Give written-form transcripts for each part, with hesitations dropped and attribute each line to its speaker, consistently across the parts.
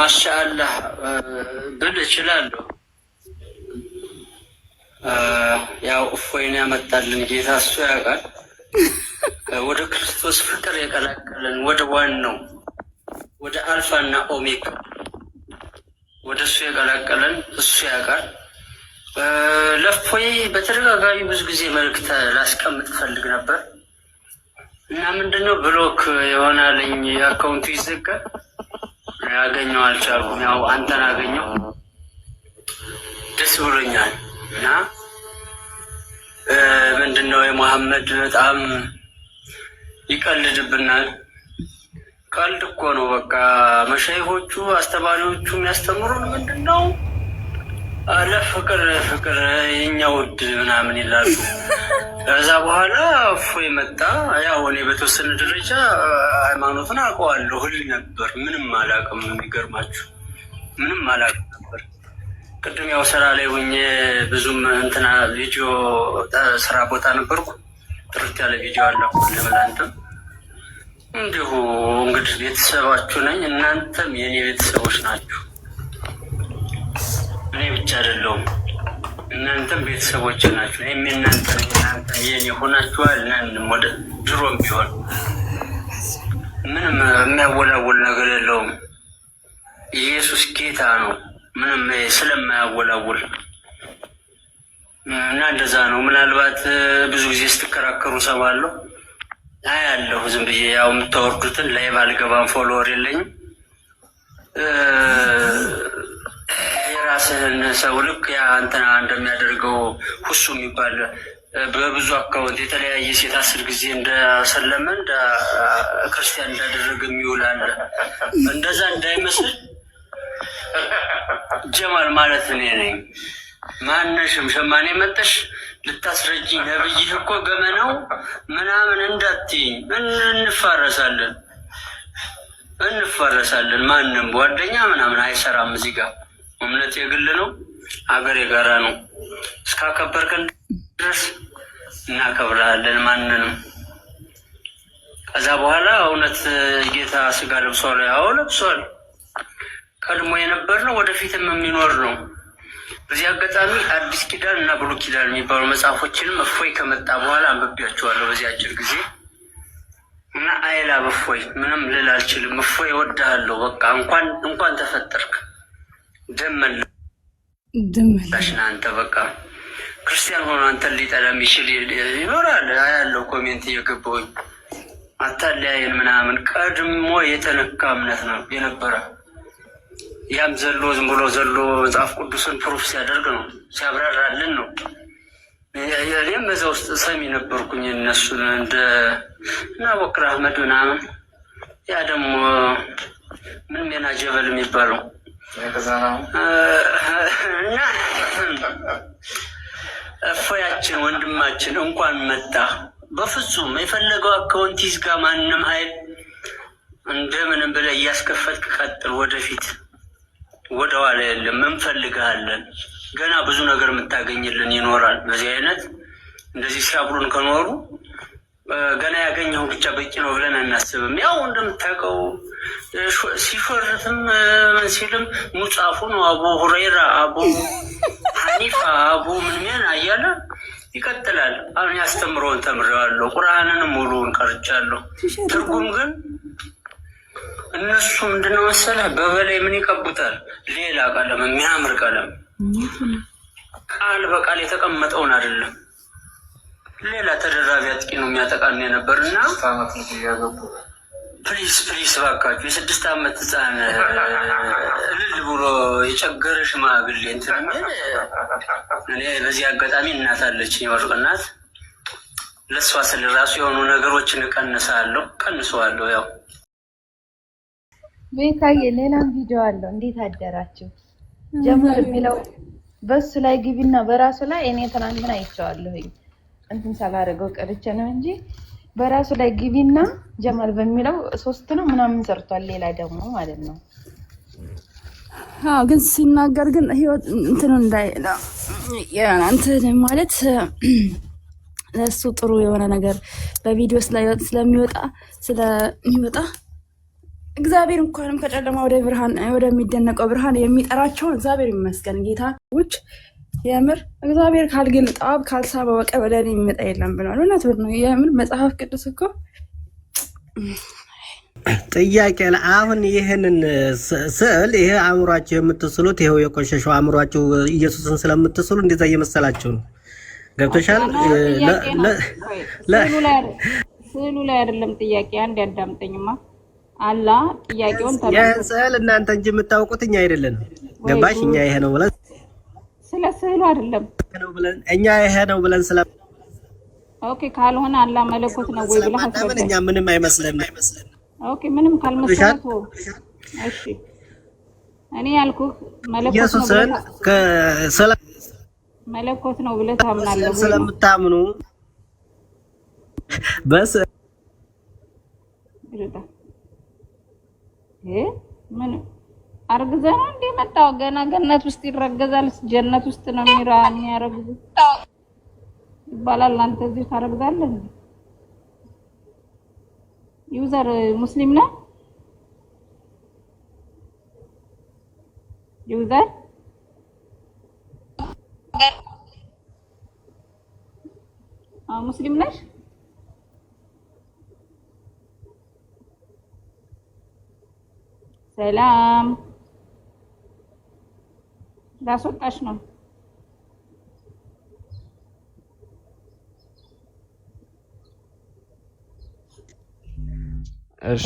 Speaker 1: ማሻአላህ ብል እችላለሁ። ያው እፎይን ያመጣልን ጌታ እሱ ያውቃል። ወደ ክርስቶስ ፍቅር የቀላቀለን ወደ ዋናው ወደ አልፋና ኦሜጋ ወደ እሱ የቀላቀለን እሱ ያውቃል። ለእፎይ በተደጋጋሚ ብዙ ጊዜ መልእክት ላስቀምጥ ፈልግ ነበር እና ምንድነው ብሎክ የሆናለኝ አካውንቱ ይዘጋል። ያገኘው አልቻልኩም። ያው አንተን አገኘው ደስ ብሎኛል። እና ምንድነው የመሐመድ በጣም ይቀልድብናል። ቀልድ እኮ ነው በቃ። መሻይኾቹ አስተማሪዎቹ የሚያስተምሩን ምንድነው ለፍቅር ፍቅር የኛ ውድ ምናምን ይላሉ። ከዛ በኋላ እፎይ መጣ። ያው እኔ በተወሰነ ደረጃ ሃይማኖትን አውቀዋለሁ ሁሉ ነበር። ምንም አላውቅም። የሚገርማችሁ ምንም አላውቅም ነበር። ቅድም ያው ስራ ላይ ሆኜ ብዙም እንትና ቪዲዮ ስራ ቦታ ነበርኩ። ጥርት ያለ ቪዲዮ አለኩ ለምናንተም እንዲሁ እንግዲህ ቤተሰባችሁ ነኝ። እናንተም የኔ ቤተሰቦች ናችሁ። እኔ ብቻ አይደለሁም፣ እናንተም ቤተሰቦች ናችሁ። እኔም እናንተ የኔ ሆናችኋል። እናንተም ወደ ድሮም ቢሆን ምንም የሚያወላውል ነገር የለውም። ኢየሱስ ጌታ ነው፣ ምንም ስለማያወላውል እና እንደዛ ነው። ምናልባት ብዙ ጊዜ ስትከራከሩ ሰማለሁ፣ አያለሁ። ዝም ብዬ ያው የምታወርዱትን ላይ ባልገባም ፎሎወር የለኝም። የራስህን ሰው ልክ ያ እንትና እንደሚያደርገው ሁሱ የሚባል በብዙ አካውንት የተለያየ ሴት 10 ጊዜ እንደሰለመ እንደ ክርስቲያን እንዳደረገ የሚውላለ እንደዛ እንዳይመስል። ጀማል ማለት እኔ ነኝ። ማነሽም ሸማኔ መጠሽ ልታስረጅኝ ነብይህ እኮ ገመናው ምናምን እንዳትይኝ። እንፋረሳለን። ማንም ጓደኛ ምናምን አይሰራም። እዚህ ጋር እምነት የግል ነው፣ አገር የጋራ ነው። እስካከበርከን ድረስ እናከብራለን ማንንም። ከዛ በኋላ እውነት ጌታ ስጋ ለብሷል። ያው ለብሷል። ቀድሞ የነበር ነው፣ ወደፊትም የሚኖር ነው። በዚህ አጋጣሚ አዲስ ኪዳን እና ብሉይ ኪዳን የሚባሉ መጽሐፎችንም እፎይ ከመጣ በኋላ አንብቤያቸዋለሁ በዚህ አጭር ጊዜ እና አይላ እፎይ ምንም ልል አልችልም። እፎይ እወድሃለሁ። በቃ እንኳን ተፈጠርክ። ደመላሽ ነህ አንተ። በቃ ክርስቲያን ሆኖ አንተን ሊጠላ የሚችል ይኖራል። ያለው ኮሜንት እየገባሁኝ አታለያየን ምናምን። ቀድሞ የተነካ እምነት ነው የነበረ። ያም ዘሎ ዝም ብሎ ዘሎ መጽሐፍ ቅዱስን ፕሩፍ ሲያደርግ ነው፣ ሲያብራራልን ነው። እኔም በዛ ውስጥ ሰሚ ነበርኩኝ። እነሱን እንደ እና ቦክር አህመድ ምናምን። ያ ደግሞ ምንም የና ጀበል የሚባለው እና እፎያችን ወንድማችን እንኳን መጣ። በፍጹም የፈለገው አካውንት ይዝጋ። ማንም ሀይል እንደምንም ብለህ እያስከፈትክ ቀጥል። ወደፊት ወደ ኋላ የለም። እንፈልግሃለን። ገና ብዙ ነገር የምታገኝልን ይኖራል። በዚህ አይነት እንደዚህ ሲያብሩን ከኖሩ ገና ያገኘው ብቻ በቂ ነው ብለን አናስብም። ያው እንደምታውቀው ሲሾርትም ምን ሲልም ሙጻፉ ነው። አቡ ሁረይራ፣ አቡ ሐኒፋ፣ አቡ ምንምን እያለ ይቀጥላል። አሁን ያስተምረውን ተምሬዋለሁ። ቁርአንንም ሙሉውን ቀርቻለሁ። ትርጉም ግን እነሱ ምንድነው መሰለህ በበላይ ምን ይቀቡታል? ሌላ ቀለም፣ የሚያምር ቀለም፣ ቃል በቃል የተቀመጠውን አይደለም። ሌላ ተደራቢ አጥቂ ነው የሚያጠቃን የነበር እና ፕሊስ እባካችሁ የ6 ዓመት ህፃን እልል ብሎ የቸገረ ሽማግሌ እንትን እኔ በዚህ አጋጣሚ እናት አለችኝ፣ የወርቅ እናት። ለእሷ ስል ራሱ የሆኑ ነገሮችን ቀንሰዋለሁ። ያው
Speaker 2: ቤታዬ ሌላም ቪዲዮ አለው። እንዴት አደራችሁ? ጀማል የሚለው በሱ ላይ ግቢና በራሱ ላይ እኔ ትናንትና አይቼዋለሁኝ እንትን ሳላደርገው ቀርቼ ነው እንጂ በራሱ ላይ ግቢና ጀማል በሚለው 3 ነው ምናምን ሰርቷል። ሌላ ደግሞ ማለት ነው።
Speaker 3: ግን ሲናገር ግን ህይወት እንትን እንዳይላ እንትን ማለት ለሱ ጥሩ የሆነ ነገር በቪዲዮ ስለሚወጣ እግዚአብሔር እንኳንም ከጨለማ ወደ ብርሃን ወደሚደነቀው ብርሃን የሚጠራቸውን እግዚአብሔር ይመስገን። ጌታዎች የምር እግዚአብሔር ካልገለጠ አብ ካልሳበ በቀር ወደ እኔ የሚመጣ የለም ብሏል። እውነት ነው። የምር መጽሐፍ ቅዱስ እኮ
Speaker 4: ጥያቄ አሁን ይሄንን ስዕል ይሄ አእምሯችሁ የምትስሉት ይሄው የቆሸሸው አእምሯችሁ ኢየሱስን ስለምትስሉ እንደዛ እየመሰላችሁ ነው። ገብቶሻል?
Speaker 5: ስዕሉ ላይ አይደለም ጥያቄ። አንድ ያዳምጠኝማ አላህ ጥያቄውን
Speaker 4: ያን ስዕል እናንተ እንጂ የምታውቁት እኛ አይደለንም። ገባሽ? እኛ ይሄ ነው ብለን
Speaker 5: ስለ ስዕሉ አይደለም
Speaker 4: እኛ ይሄ ነው ብለን ስለ
Speaker 5: ኦኬ ካልሆነ አላህ መለኮት ነው ወይ ብለህ አስረዳ።
Speaker 4: እኛ ምንም አይመስልም።
Speaker 5: ኦኬ ምንም ካልመሰለህ እሺ እኔ ያልኩህ መለኮት ነው ብለህ ታምናለህ ወይ?
Speaker 4: ስለምታምኑ በስ
Speaker 5: ምን አርግዘህ ነው እንደ መጣው ገና ገነት ውስጥ ይረገዛል። ጀነት ውስጥ ነው የሚያረግዙ ይባላል። አንተ እዚህ ታረግዛለህ እንዴ? ዩዘር ሙስሊም ነው ዩዘር ሙስሊም ነሽ? ሰላም ላስወጣሽ ነው።
Speaker 6: እሺ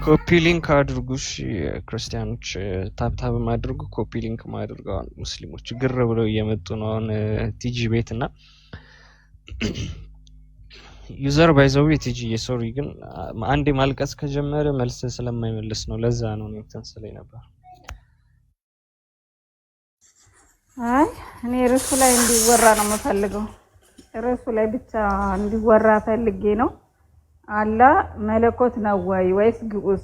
Speaker 6: ኮፒ ሊንክ አድርጉሽ ክርስቲያኖች ታብታብ ማድርጉ ኮፒ ሊንክ ማድርጋው ሙስሊሞች ግር ብለው እየመጡ ነው አሁን ቲጂ ቤት እና ዩዘር ባይዘው ቲጂ ሶሪ ግን አንዴ ማልቀስ ከጀመረ መልስ ስለማይመልስ ነው ለዛ ነው እንትን ስለይ ነበር።
Speaker 5: አይ እኔ ርዕሱ ላይ እንዲወራ ነው የምፈልገው። ርዕሱ ላይ ብቻ እንዲወራ ፈልጌ ነው። አላህ መለኮት ነው ወይስ ግዑዝ?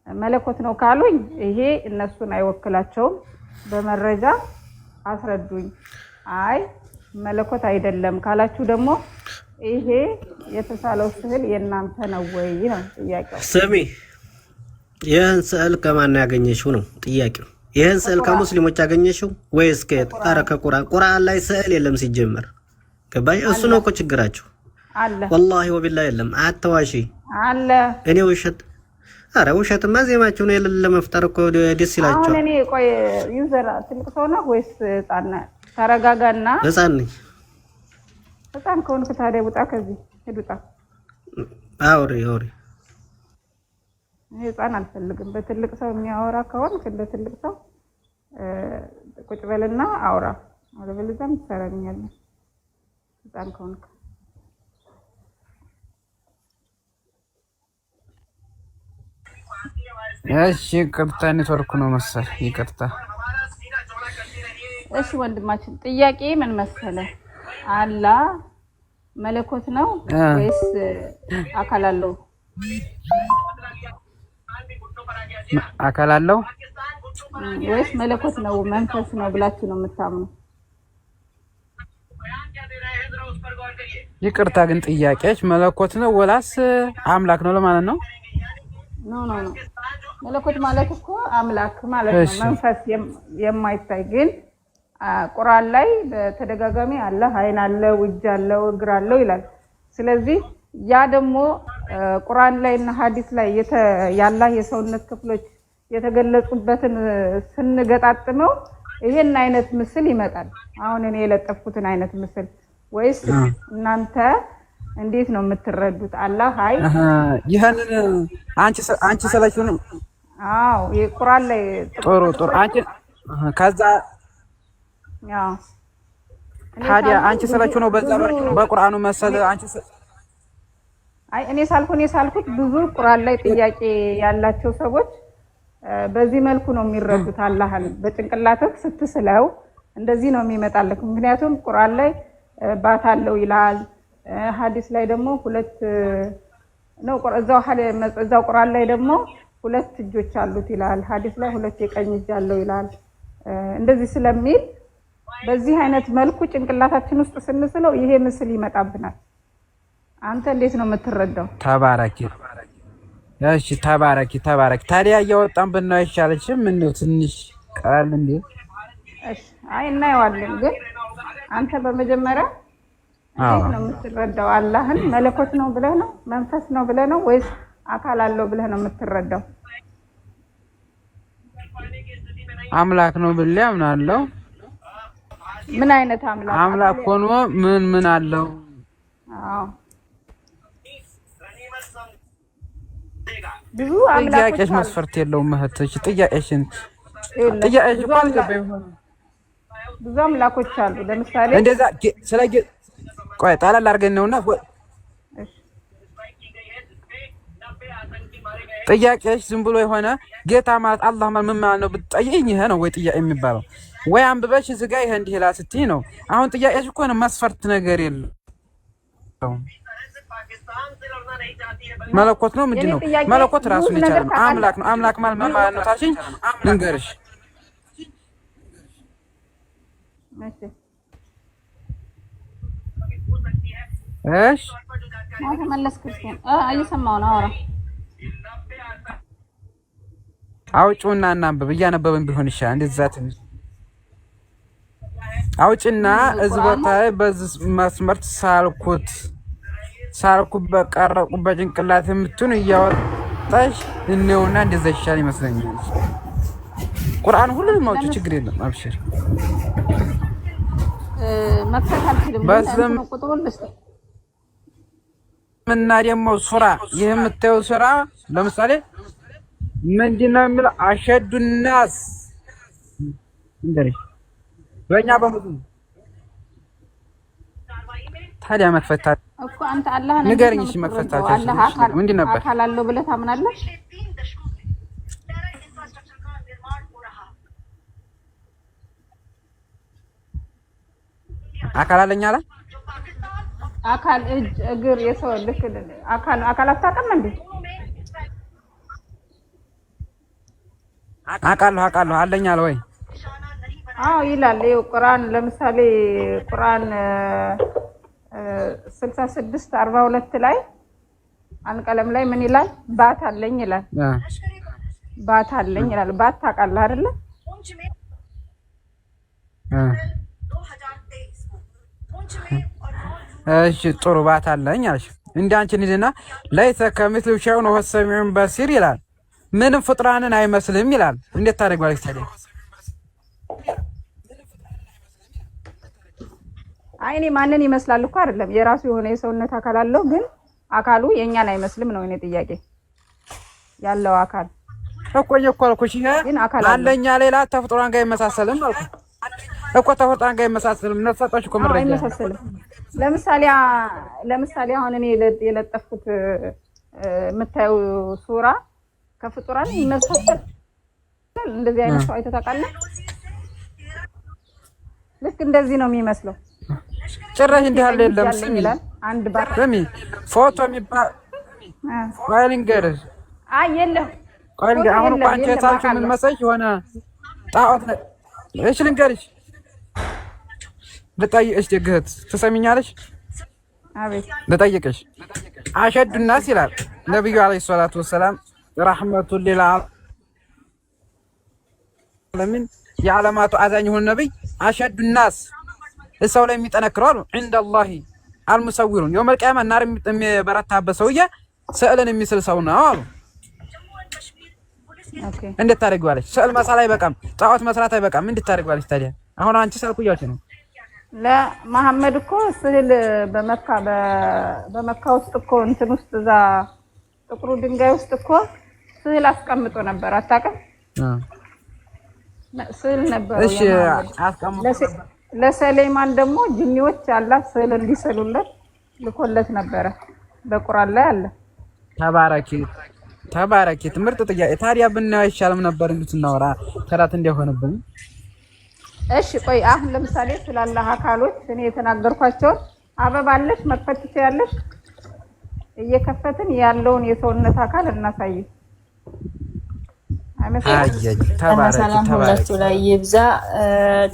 Speaker 5: መለኮት ነው ካሉኝ ይሄ እነሱን አይወክላቸውም። በመረጃ አስረዱኝ። አይ መለኮት አይደለም ካላችሁ ደግሞ ይሄ የተሳለው ስዕል የእናንተ ነው ወይ ነው ጥያቄው።
Speaker 4: ስሚ ይህን ስዕል ከማን ያገኘሽው ነው ጥያቄው። ይህን ስዕል ከሙስሊሞች ያገኘሽው ወይስ ከየት? ኧረ ከቁርአን ላይ ስዕል የለም ሲጀመር። ገባሽ? እሱ ነው እኮ ችግራችሁ።
Speaker 5: አለ
Speaker 4: ወላሂ ወቢላሂ የለም። አትዋሺ
Speaker 5: አለ
Speaker 4: እኔ ውሸት ኧረ ውሸትማ ዜማችሁን የሌለ መፍጠር እኮ ደስ ይላችኋል።
Speaker 5: አሁን እኔ ቆይ ዩዘር ትልቅ ሰው ነው ወይስ ህፃን ነህ? ተረጋጋና።
Speaker 4: ህፃን ነኝ።
Speaker 5: ህፃን ከሆንክ ታዲያ ውጣ ከዚህ ሂድ ውጣ።
Speaker 4: አውሪ
Speaker 5: ህፃን አልፈልግም። በትልቅ ሰው የሚያወራ ከሆንክ እንደ ትልቅ ሰው ቁጭ በልና አውራ። አለበለዚያ ትሰራኛለህ ህፃን ከሆንክ።
Speaker 7: እሺ ይቅርታ ኔትወርክ ነው መሰል ይቅርታ።
Speaker 5: እሺ ወንድማችን ጥያቄ ምን መሰለህ? አላህ መለኮት ነው ወይስ አካል አለው?
Speaker 7: አካል አለው
Speaker 5: ወይስ መለኮት ነው መንፈስ ነው ብላችሁ ነው የምታምኑ?
Speaker 7: ይቅርታ ግን ጥያቄዎች መለኮት ነው ወላስ አምላክ ነው ለማለት ነው?
Speaker 5: ኖ መለኮት ማለት እኮ አምላክ ማለት ነው። መንፈስ የማይታይ ግን ቁርአን ላይ በተደጋጋሚ አላህ አይን አለው፣ እጅ አለው፣ እግር አለው ይላል። ስለዚህ ያ ደግሞ ቁርአን ላይ እና ሐዲስ ላይ ያላህ የሰውነት ክፍሎች የተገለጹበትን ስንገጣጥመው ይሄን አይነት ምስል ይመጣል። አሁን እኔ የለጠፍኩትን አይነት ምስል ወይስ እናንተ እንዴት ነው የምትረዱት? አላህ አይ
Speaker 7: ይሄንን አንቺ ሰላችሁ ነው?
Speaker 5: አዎ የቁርአን ላይ
Speaker 7: ጥሩ አንቺ ከዛ
Speaker 5: ያው
Speaker 7: ታዲያ አንቺ ሰላችሁ ነው በዛ በቁርአኑ መሰለ አንቺ
Speaker 5: አይ እኔ ሳልኩት ብዙ ቁርአን ላይ ጥያቄ ያላቸው ሰዎች በዚህ መልኩ ነው የሚረዱት። አላህን በጭንቅላትህ ስትስለው እንደዚህ ነው የሚመጣልህ። ምክንያቱም ቁርአን ላይ ባት አለው ይላል፣ ሐዲስ ላይ ደግሞ ሁለት ነው፣ እዛው ቁርአን ላይ ደግሞ ሁለት እጆች አሉት ይላል፣ ሐዲስ ላይ ሁለት የቀኝ እጅ አለው ይላል። እንደዚህ ስለሚል በዚህ አይነት መልኩ ጭንቅላታችን ውስጥ ስንስለው ይሄ ምስል ይመጣብናል። አንተ እንዴት ነው የምትረዳው?
Speaker 7: ተባረኪ። እሺ ተባረኪ ተባረኪ። ታዲያ እያወጣን ብናው አይሻልሽም? ምን ነው ትንሽ ቀላል እንዴ?
Speaker 5: እሺ አይ እናየዋለን። ግን አንተ በመጀመሪያ እንዴት ነው የምትረዳው? አላህን መለኮት ነው ብለህ ነው መንፈስ ነው ብለህ ነው ወይስ አካል አለው ብለህ ነው የምትረዳው?
Speaker 7: አምላክ ነው ብለህ አምናለሁ።
Speaker 5: ምን አይነት አምላክ?
Speaker 7: አምላክ ሆኖ ምን አለው?
Speaker 5: አዎ ብዙ አምላኮች
Speaker 7: ጥያቄሽ መስፈርት የለውም እህቶች። ጥያቄሽን ጥያቄሽ እንኳን
Speaker 5: ብዙ አምላኮች አሉ። ለምሳሌ
Speaker 7: እንደዛ ስለ ቆይ ጣላላ አድርገን ነውና ጥያቄሽ ዝም ብሎ የሆነ ጌታ ማለት አላህ ማለት ምን ማለት ነው ብትጠይቂኝ ይሄ ነው ወይ ጥያቄ የሚባለው? ወይ አንብበሽ እዚህ ጋር ይሄ እንዲህ ይላል ስትይ ነው። አሁን ጥያቄሽ እኮ ነው መስፈርት ነገር የለውም። መለኮት ነው ምንድን ነው? መለኮት ራሱን ይቻላል። አምላክ ነው። አምላክ ማለት ምን ማለት ነው ታልሽኝ ልንገርሽ። እሺ
Speaker 5: ተመለስ ክርስቲያን እየሰማሁ ነው። አውራ
Speaker 7: አውጪውና እናንብብ። እያነበብን ቢሆን ይሻላል። እንደዛ ትንሽ አውጪና እዚህ ቦታ ላይ በዚህ መስመር ሳልኩበት ቀረቁበት ጭንቅላት የምትሆን እያወጣሽ እንየውና እንደዛ ይሻል ይመስለኛል። ቁርአን ሁሉንም አውጪ፣ ችግር የለም አብሽር።
Speaker 5: መክፈት አልችልም።
Speaker 7: በስም እና ደግሞ ሱራ ይሄ የምታየው ሱራ ለምሳሌ ምንድነው የሚለው? አሸዱናስ እንደሪ በእኛ በሙሉ ታዲያ መክፈታ
Speaker 5: እኮ አንተ አላህ ነው
Speaker 7: ንገረኝ። እሺ መክፈታችሁ ምንድን ነበር?
Speaker 5: አካል አለው ብለህ ታምናለህ?
Speaker 7: አካል አለኝ አለ።
Speaker 5: አካል እጅ፣ እግር፣ የሰው ልክ አካል አታውቅም እንዴ?
Speaker 7: አውቃለሁ አለኝ አለ ወይ?
Speaker 5: አዎ ይላል። ይኸው ቁርአን ለምሳሌ ቁርአን 66:42 ላይ አንቀለም ላይ ምን ይላል? ባት አለኝ ይላል። ባት አለኝ ይላል። ባት ታውቃለህ አይደለ?
Speaker 7: እሺ ጥሩ ባት አለኝ አልሽ። እንዳንቺ ንድና ለይተ ከምትሉ ሸውን ወሰሚዑን በሲር ይላል። ምንም ፍጥራንን አይመስልም ይላል። እንዴት ታደርጋለች ታዲያ?
Speaker 5: አይኔ ማንን ይመስላል እኮ አይደለም፣ የራሱ የሆነ የሰውነት አካል አለው። ግን አካሉ የኛን አይመስልም ነው የኔ ጥያቄ። ያለው አካል
Speaker 7: እኮ እየኮልኩሽ ይሄ አለኛ ሌላ ተፈጥሮን ጋር ይመሳሰልም አልኩ እኮ። ተፈጥሮን ጋር ይመሳሰልም ነፍሳጣሽ እኮ መረጃ
Speaker 5: አይመሳሰልም። ለምሳሌ አሁን እኔ የለጠፍኩት የምታየው ሱራ ከፍጡራን ይመሳሰል። እንደዚህ አይነት ሰው አይተህ ታውቃለህ? ልክ እንደዚህ ነው የሚመስለው።
Speaker 7: ጭራሽ እንዲህ አለ የለም። ስሚ ፎቶ የሚባል ቆይ ልንገርሽ።
Speaker 5: አይ የለም
Speaker 7: ቆይ ልንገርሽ። አሁን እኮ አንቺ የሳልሽው ምን መሰለሽ የሆነ ጣዖት ነው። እሺ ልንገርሽ፣ ልጠይቅሽ ደግህት ትሰሚኛለሽ?
Speaker 5: አቤት
Speaker 7: ልጠይቅሽ። አሸዱናስ ይላል ነብዩ አለይሂ ሰላቱ ወሰላም ረህመቱን ሊልዓለሚን የዓለማቱ አዛኝ የሆኑ ነብይ አሸዱናስ ሰው ላይ የሚጠነክረው አሉ ዐንደላሂ አልሙሰዊሩን የውመል ቂያማ ናር የሚበረታበት ሰውዬ ስዕልን የሚስል ሰው ነው አሉ።
Speaker 5: ኦኬ
Speaker 7: እንዴት ታደርጊዋለሽ? ስዕል መሳል አይበቃም፣ ጣዖት መስራት አይበቃም። እንዴት ታደርጊዋለሽ ታዲያ? አሁን አንቺ ሳልኩ እያልሽ ነው።
Speaker 5: ለመሐመድ እኮ ስዕል በመካ ውስጥ እኮ እንትን ውስጥ እዛ ጥቁሩ ድንጋይ ውስጥ እኮ ስዕል አስቀምጦ ነበር። አታውቅም? ስዕል ነበር።
Speaker 7: እሺ አስቀምጦ
Speaker 5: ለሰሌማን ደግሞ ጅኒዎች አላህ ስዕል እንዲስሉለት ልኮለት ነበረ። በቁርአን ላይ አለ። ተባረኪ ትምህርት ጥያቄ። ታዲያ ብናየው አይሻልም ነበር እንድትናወራ ተራት እንዲሆንብን። እሺ ቆይ አሁን ለምሳሌ ስላላህ አካሎች እኔ የተናገርኳቸውን አበባለሽ መክፈት ትችያለሽ። እየከፈትን ያለውን የሰውነት አካል እናሳይ።
Speaker 8: ሰላም ሁላችሁ ላይ ይብዛ።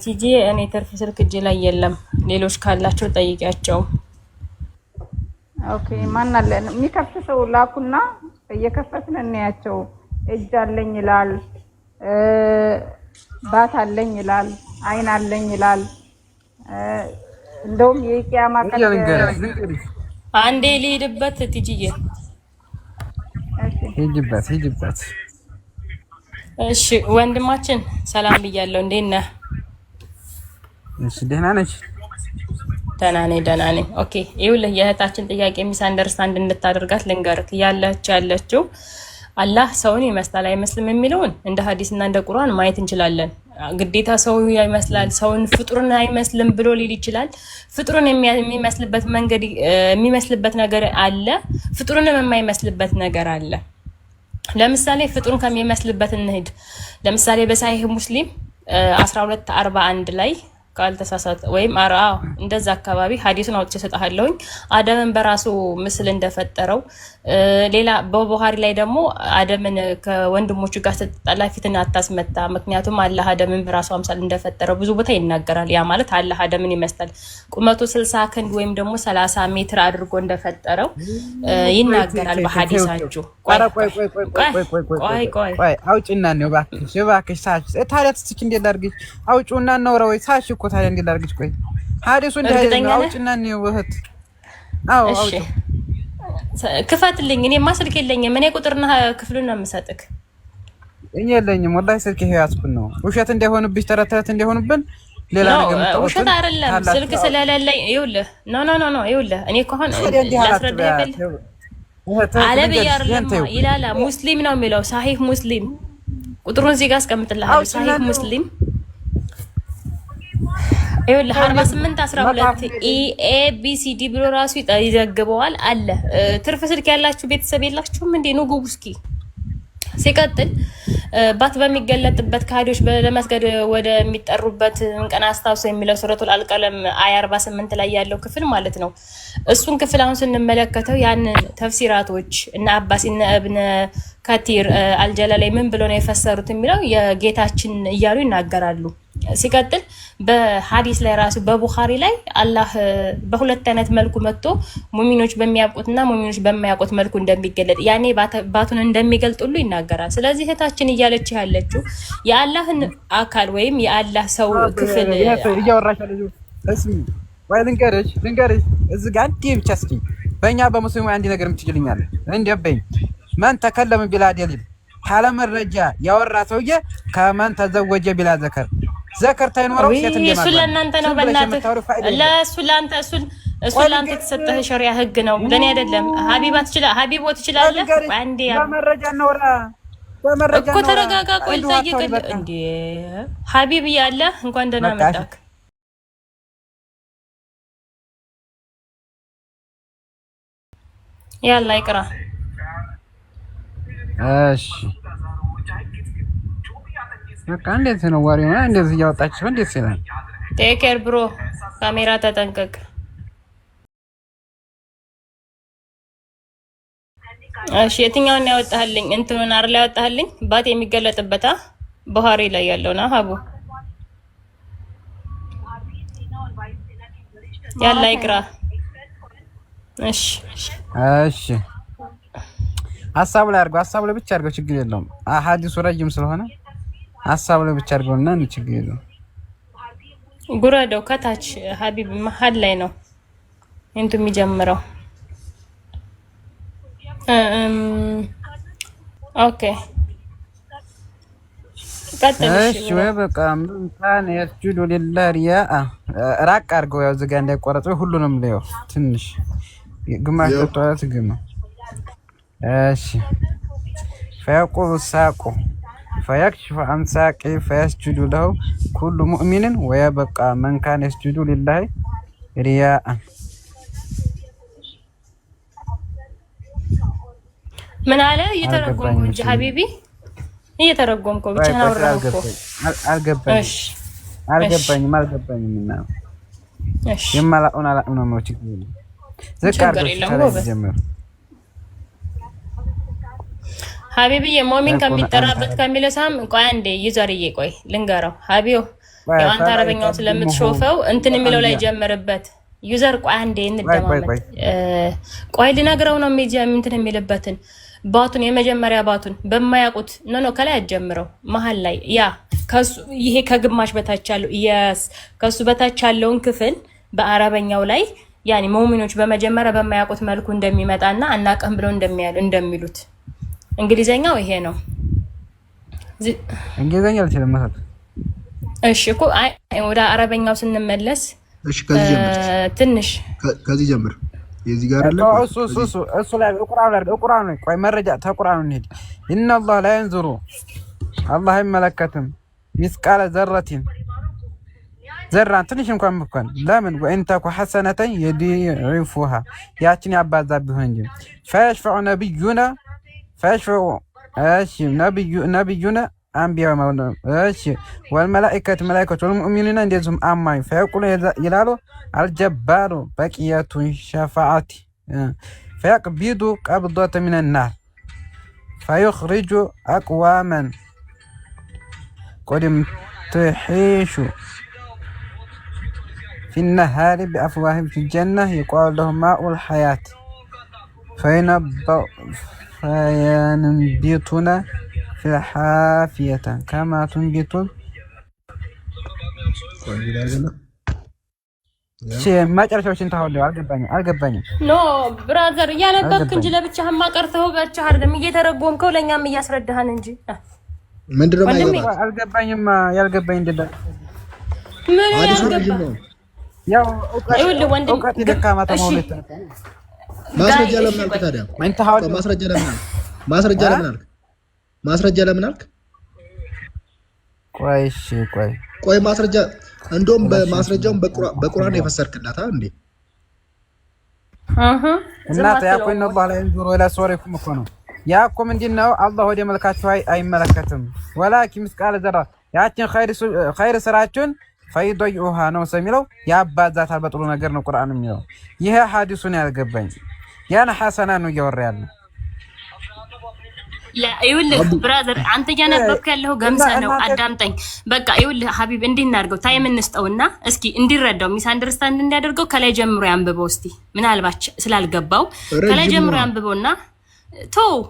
Speaker 8: ቲጂ እኔ ተርፍ ስልክ እጄ ላይ የለም። ሌሎች ካላቸው ጠይቂያቸው።
Speaker 5: ኦኬ ማን አለ የሚከፍት ሰው ላኩና እየከፈትን እንያቸው። እጅ አለኝ ይላል፣ ባት አለኝ ይላል፣ አይን አለኝ ይላል። እንደውም የቂያማ ቀን
Speaker 8: አንዴ ልሂድበት ትጅዬ
Speaker 7: ሂጅበት።
Speaker 8: እሺ ወንድማችን ሰላም ብያለሁ። እንዴት ነህ?
Speaker 7: እሺ ደህና ነሽ?
Speaker 8: ደህና ነኝ። ኦኬ ይኸውልህ የእህታችን ጥያቄ ሚስ አንደርስታንድ እንድታደርጋት ልንገርህ። ያለችው አላህ ሰውን ይመስላል አይመስልም የሚለውን እንደ ሐዲስና እንደ ቁርአን ማየት እንችላለን። ግዴታ ሰው ይመስላል ሰውን ፍጡርን አይመስልም ብሎ ሊል ይችላል። ፍጡርን የሚመስልበት መንገድ የሚመስልበት ነገር አለ፣ ፍጡርንም የማይመስልበት ነገር አለ። ለምሳሌ ፍጡርን ከሚመስልበት እንሂድ። ለምሳሌ በሳሂህ ሙስሊም 1241 ላይ ካልተሳሳተ ወይም እንደዛ አካባቢ ሐዲሱን አውጥቼ ሰጣለሁኝ አደምን በራሱ ምስል እንደፈጠረው። ሌላ በቡኻሪ ላይ ደግሞ አደምን ከወንድሞቹ ጋር ስትጣላ ፊትን አታስመታ፣ ምክንያቱም አላህ አደምን በራሱ አምሳል እንደፈጠረው ብዙ ቦታ ይናገራል። ያ ማለት አላህ አደምን ይመስላል ቁመቱ 60 ክንድ ወይም ደግሞ 30 ሜትር አድርጎ እንደፈጠረው ይናገራል በሐዲሳችሁ።
Speaker 7: ቆይ አውጪና ነው እባክሽ ሳሽ ታዲያ ትስኪ እንደላርግሽ አውጪውና ነው ረው ሳሽ እኮ ታዲያ እንደላርግሽ። ቆይ ሐዲሱ እንደዚህ አውጪና ነው እህት። አዎ አውጪ
Speaker 8: ክፈትልኝ። እኔማ ስልክ የለኝም። እኔ ቁጥርና ክፍሉን ነው የምሰጥክ።
Speaker 7: እኔ የለኝም ወላሂ ስልክ ይሄ ያዝኩን ነው። ውሸት እንዳይሆንብሽ ተረተረት እንዳይሆንብን ሌላ ነገር መጣው።
Speaker 8: ውሸት አይደለም ስልክ ስለሌለኝ ይኸውልህ። ኖ ይኸውልህ እኔ እኮ አሁን ላስረዳ ይበል አለብይ አይደለም ይላል። ሙስሊም ነው የሚለው ሳሂህ ሙስሊም። ቁጥሩን እዚህ ጋር አስቀምጥልሃለሁ። ሳሂህ ሙስሊም ይኸውልህ 4812 EABCD ብሎ ራሱ ይዘግበዋል አለ። ትርፍ ስልክ ያላችሁ ቤተሰብ የላችሁም እንዴ? ነው ግቡ እስኪ። ሲቀጥል ባት በሚገለጥበት ካህዶች ለመስገድ ወደ የሚጠሩበት ቀን አስታውሶ የሚለው ሱረቱል አልቀለም አያ 48 ላይ ያለው ክፍል ማለት ነው። እሱን ክፍል አሁን ስንመለከተው ያንን ተፍሲራቶች እና አባስ እና እብነ ከቲር አልጀላላይ ምን ብሎ ነው የፈሰሩት የሚለው የጌታችን እያሉ ይናገራሉ። ሲቀጥል በሐዲስ ላይ ራሱ በቡኻሪ ላይ አላህ በሁለት አይነት መልኩ መጥቶ ሙእሚኖች በሚያውቁትና ሙእሚኖች በማያውቁት መልኩ እንደሚገለጥ ያኔ ባቱን እንደሚገልጥ ሁሉ ይናገራል። ስለዚህ እህታችን እያለች ያለችው የአላህን አካል ወይም የአላህ ሰው ክፍል
Speaker 7: እያወራሽ ነው። እስኪ ወይ ልንገርሽ እዚህ ጋር አንዴ ብቻ እስኪ በእኛ በሙስሊሙ አንድ ነገር የምትችልኛል እንደበኝ ማን ተከለመ ቢላ ደሊል ካለ መረጃ ያወራ ሰውዬ ከማን ተዘወጀ ቢላ ዘከር ታይኖረው ሴት እንደማለት
Speaker 8: እሱ ለእናንተ ነው። በእናትህ ለእሱ ለአንተ የተሰጠህ ሸሪዓ ህግ ነው፣ ለኔ አይደለም። ሀቢቦ ትችላለህ። አንዴ
Speaker 7: በመረጃ ነውራ በመረጃ
Speaker 8: እኮ ተረጋጋ። ቆይ ልጠይቅልህ እንዴ ሀቢብ እያለ እንኳን ደህና መጣክ። ያላ ይቅራ።
Speaker 7: እሺ በቃ እንዴት ነው ወሬው? እንደዚህ እያወጣችሁ እንዴት ይላል?
Speaker 8: ቴክ ኬር ብሮ፣ ካሜራ ተጠንቀቅ። እሺ የትኛውን ያወጣህልኝ? እንትኑን አይደል ያወጣህልኝ? ባት የሚገለጥበት ቡኻሪ ላይ ያለው ነው ሀቡ። ያላ ይቅራ። እሺ
Speaker 7: ሀሳቡ ላይ ብቻ አድርገው፣ ችግር የለውም። ሐዲሱ ረጅም ስለሆነ ሀሳቡ ላይ ብቻ አድርገውና ነው ችግር የለውም።
Speaker 8: ጉረደው ከታች ሀቢብ መሀል ላይ ነው እንቱ የሚጀምረው። ኦኬ
Speaker 7: እሺ ወይ በቃ እንኳን የስጁድ ሊላህ ሪያ ራቅ አድርገው፣ ያው እዚህ ጋር እንዳይቆረጥ ሁሉንም ነው ትንሽ ግማሽ ተጧት ግን ነው። እሺ ፈያቁሉ ሳቁ ፈያክሽፉ አምሳቂ ፈያስጁዱ ለሁ ኩሉ ሙእሚንን ወየበቃ መን ካነ የስጁዱ ሊላህ ሪያአ።
Speaker 8: ምን አለ? እየተረጎምኩ እንጂ ሀቢቢ እየተረጎምኩ ብቻ ነው።
Speaker 7: አልገባኝም እና እሺ የማላውና ነው ችግር የለም። ዘካር ጀመር
Speaker 8: ሀቢቢ የሙእሚን ከሚጠራበት ከሚለው ሳም ቆይ አንዴ ዩዘርዬ ቆይ ልንገረው። ሀቢዮ የአንተ አረበኛው ስለምትሾፈው እንትን የሚለው ላይ ጀመርበት። ዩዘር ቆይ አንዴ እንደማመጥ ቆይ ልነግረው ነው እንትን የሚልበትን ባቱን የመጀመሪያ ባቱን በማያውቁት ኖ ከላይ አጀምረው መሀል ላይ ያ ከሱ ይሄ ከግማሽ በታች ያለው ከሱ በታች ያለውን ክፍል በአረበኛው ላይ ያኒ ሙእሚኖች በመጀመሪያ በማያውቁት መልኩ እንደሚመጣና አናቀም ብለው እንደሚሉት እንግሊዘኛው ይሄ ነው።
Speaker 7: እንግሊዘኛ አልችልም ማለት
Speaker 8: እሺ እኮ ወደ አረበኛው ስንመለስ
Speaker 9: እሺ
Speaker 8: ትንሽ
Speaker 9: ከዚህ ጀምር የዚህ ጋር አለ
Speaker 7: እሱ ላይ ቁርአን ላይ ቆይ መረጃ ተቁርአን እንሂድ ان الله لا ينظر الله አይመለከትም ሚስቃለ ዘራቲን ዘራን ትንሽ እንኳን ብኳን ለምን وان تكو حسنه يضيعفها ያችን ያባዛ ቢሆን እንጂ فيشفع نبينا فيشفع እሺ ነብዩና አንቢያ እሺ والملائكه ملائكه والمؤمنين እንደዚሁም አማኝ فيقول ይላሉ الجبار بقيه شفاعه فيقبض قبضه من النار فيخرج اقواما قدم تحيش في النهار بافواههم في الجنه يقال لهم ماء الحياه فينبتون في الحافية كما تنبت شيء ما تعرفش انت هولي አልገባኝም
Speaker 8: ኖ ብራዘር ያነበብክ እንጂ ለብቻህማ ቀርተው ብቻህ አይደለም እየተረጎምከው ለኛም እያስረዳህን እንጂ
Speaker 9: ምንድነው ማይገባ
Speaker 7: አልገባኝም ያልገባኝ እንደዳ
Speaker 8: ምን ያልገባ
Speaker 7: ያው
Speaker 8: እውቀት
Speaker 7: ደካማ ተሞልተ
Speaker 9: ማስረጃ ለምን አልክ ታዲያ
Speaker 7: አንተ ሀው
Speaker 9: ማስረጃ ለምን አልክ ቆይ ማስረጃ እንደውም በማስረጃውን በቁርአን የፈሰርክላታ እንዴ
Speaker 7: እናታ ያቆይ ነው ባላ እንዙሩ ወላ ሶሪኩም እኮ ነው ያቆ ምንድነው አላህ ወደ መልካችሁ አይመለከትም ወላኪን ምስቃለ ዘራ ያችን ኸይር ስራችን ፈይዶዩሃ ነው ሰሚለው ያባዛታል በጥሩ ነገር ነው ቁርአን የሚለው ይሄ ሐዲሱን ያልገባኝ ያና ሐሰና ነው ያወራያል
Speaker 8: لا ይኸውልህ ብራዘር አንተ ያነበብክ ያለው ገምሰ ነው አዳምጠኝ በቃ ይኸውልህ ሐቢብ እንዲናርገው ታይም እንስጠውና እስኪ እንዲረዳው ሚስ አንደርስታንድ እንዲያደርገው ከላይ ጀምሮ ያንብበው እስቲ ምናልባት ስላልገባው ከላይ ጀምሮ ያንብበውና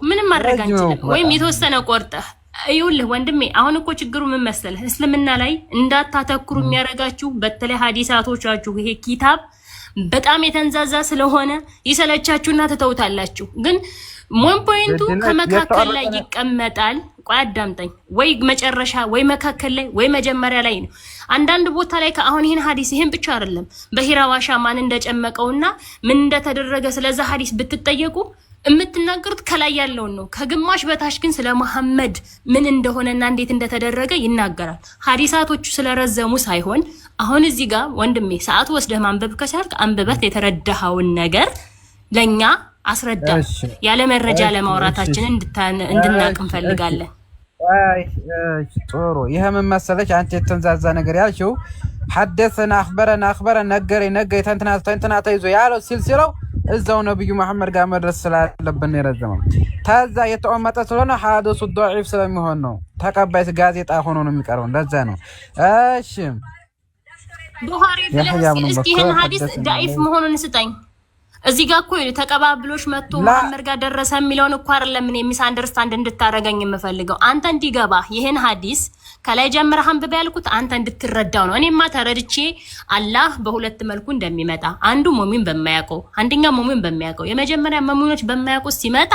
Speaker 8: ምንም ማድረግ አንችልም ወይም የተወሰነ ቆርጠህ ይኸውልህ ወንድሜ አሁን እኮ ችግሩ ምን መሰለህ እስልምና ላይ እንዳታተኩሩ የሚያረጋችሁ በተለይ ሐዲሳቶቻችሁ ይሄ ኪታብ በጣም የተንዛዛ ስለሆነ ይሰለቻችሁና ተተውታላችሁ ግን ሞን ፖይንቱ ከመካከል ላይ ይቀመጣል ቆይ አዳምጠኝ ወይ መጨረሻ ወይ መካከል ላይ ወይ መጀመሪያ ላይ ነው አንዳንድ ቦታ ላይ ከአሁን ይሄን ሐዲስ ይሄን ብቻ አይደለም በሂራዋሻ ማን እንደጨመቀውና ምን እንደተደረገ ስለዛ ሐዲስ ብትጠየቁ እምትናገሩት ከላይ ያለው ነው ከግማሽ በታች ግን ስለ መሐመድ ምን እንደሆነና እንዴት እንደተደረገ ይናገራል ሐዲሳቶቹ ስለረዘሙ ሳይሆን አሁን እዚህ ጋር ወንድሜ ሰዓት ወስደህ ማንበብ ከቻልክ አንብበት የተረዳኸውን ነገር ለኛ አስረዳ ያለ መረጃ ለማውራታችን እንድናቅ እንፈልጋለን
Speaker 7: ጥሩ ይሄ ምን መሰለሽ አንቺ የተንዛዛ ነገር ያልሽው حدثنا اخبرنا ነገረ ተንተና ተይዞ ያለው ሲልሲላው እዛው ነብዩ መሐመድ ጋር መድረስ ስላለብን ይረዘማል ታዛ የተወመጠ ስለሆነ ሐዲሱ ضعيف ስለሚሆን ነው ተቀባይስ ጋዜጣ ሆኖ ነው የሚቀርበው እንደዛ ነው እሺ
Speaker 8: ቡኻሪ እስኪ ይሄን ሐዲስ ضعيف መሆኑን ስጠኝ እዚህ ጋር እኮ ተቀባብሎሽ መጥቶ መሐመድ ጋር ደረሰ የሚለውን እኮ አይደለም እኔ ሚስ አንደርስታንድ እንድታረጋኝ የምፈልገው አንተ እንዲገባ ይሄን ሐዲስ ከላይ ጀምረህ አንብበ ያልኩት አንተ እንድትረዳው ነው እኔማ ተረድቼ አላህ በሁለት መልኩ እንደሚመጣ አንዱ ሙእሚን በማያውቀው አንደኛ ሙእሚን በማያውቀው የመጀመሪያ ሙእሚኖች በማያውቁት ሲመጣ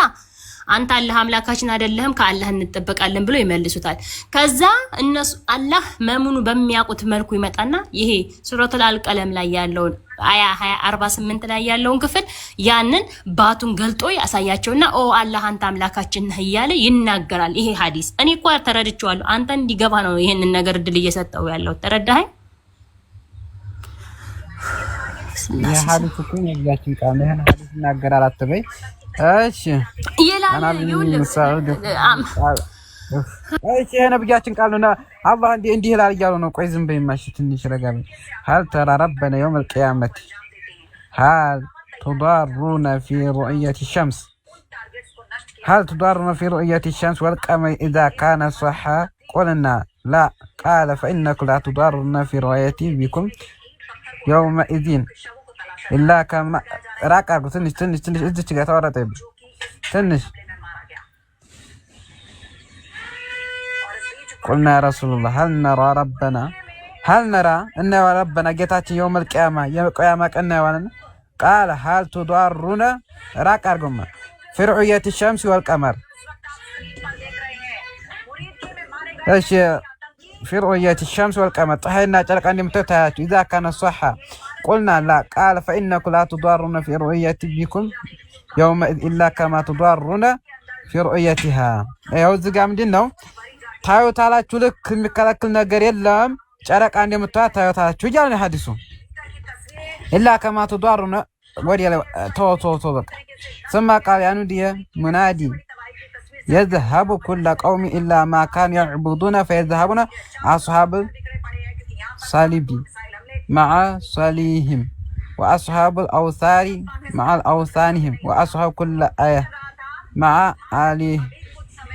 Speaker 8: አንተ አላህ አምላካችን አይደለህም ከአላህ እንጠበቃለን ብሎ ይመልሱታል ከዛ እነሱ አላህ መሙኑ በሚያውቁት መልኩ ይመጣና ይሄ ሱረቱል አልቀለም ላይ ያለውን አያ 48 ላይ ያለውን ክፍል ያንን ባቱን ገልጦ ያሳያቸውና አላህ አንተ አምላካችን ነህ ይያለ ይናገራል ይሄ ሐዲስ እኔ እኮ ተረድቼዋለሁ አንተ እንዲገባ ነው ይሄንን ነገር ድል እየሰጠው ያለው ተረዳኸኝ
Speaker 7: የሐዲስ እኮ ነግያችን ቃል ይሄን ሐዲስ ይናገራል አትበይ እሺ
Speaker 8: ይላል
Speaker 7: እሺ ነብያችን ቃሉና አላህ እንዲህ ይላል ይያሉ ነው ቆይ ዝም በይማሽ ትንሽ ረጋብ هل ترى ربنا يوم القيامه هل تضارون في رؤيه الشمس هل تضارون في رؤيه الشمس والقمر اذا كان صحا قلنا لا قال فانكم لا تضارون في رؤيتي بكم يومئذ إلا كما راك أرجو تنش እዚች ጋር ተወራጠኝ ትንሽ قلنا يا رسول الله هل نرى أن ربنا جتاتي يوم القيامة كنا وانا قال هل تضارون راك أرجما في رؤية الشمس والقمر ايش في رؤية الشمس والقمر طحينا جلق أني متتهات إذا كان صحة قلنا لا قال فإنكم لا تضارون في رؤية بكم يوم إلا كما تضارون في رؤيتها ايو زقام دينو ታዩ ታላችሁ ልክ የሚከለክል ነገር የለም ጨረቃ እንደምታዩት ታዩ ታላችሁ ይላል ሐዲሱ ኢላ ከማ ተዷሩና ወዲያ ተወቶ በቃ ስማ ቃል ያኑ ዲየ ሙናዲ يذهب كل قوم إلا ما كان يعبدون فيذهبون أصحاب صليب مع صليهم وأصحاب الأوثار مع الأوثانهم وأصحاب كل آية مع آله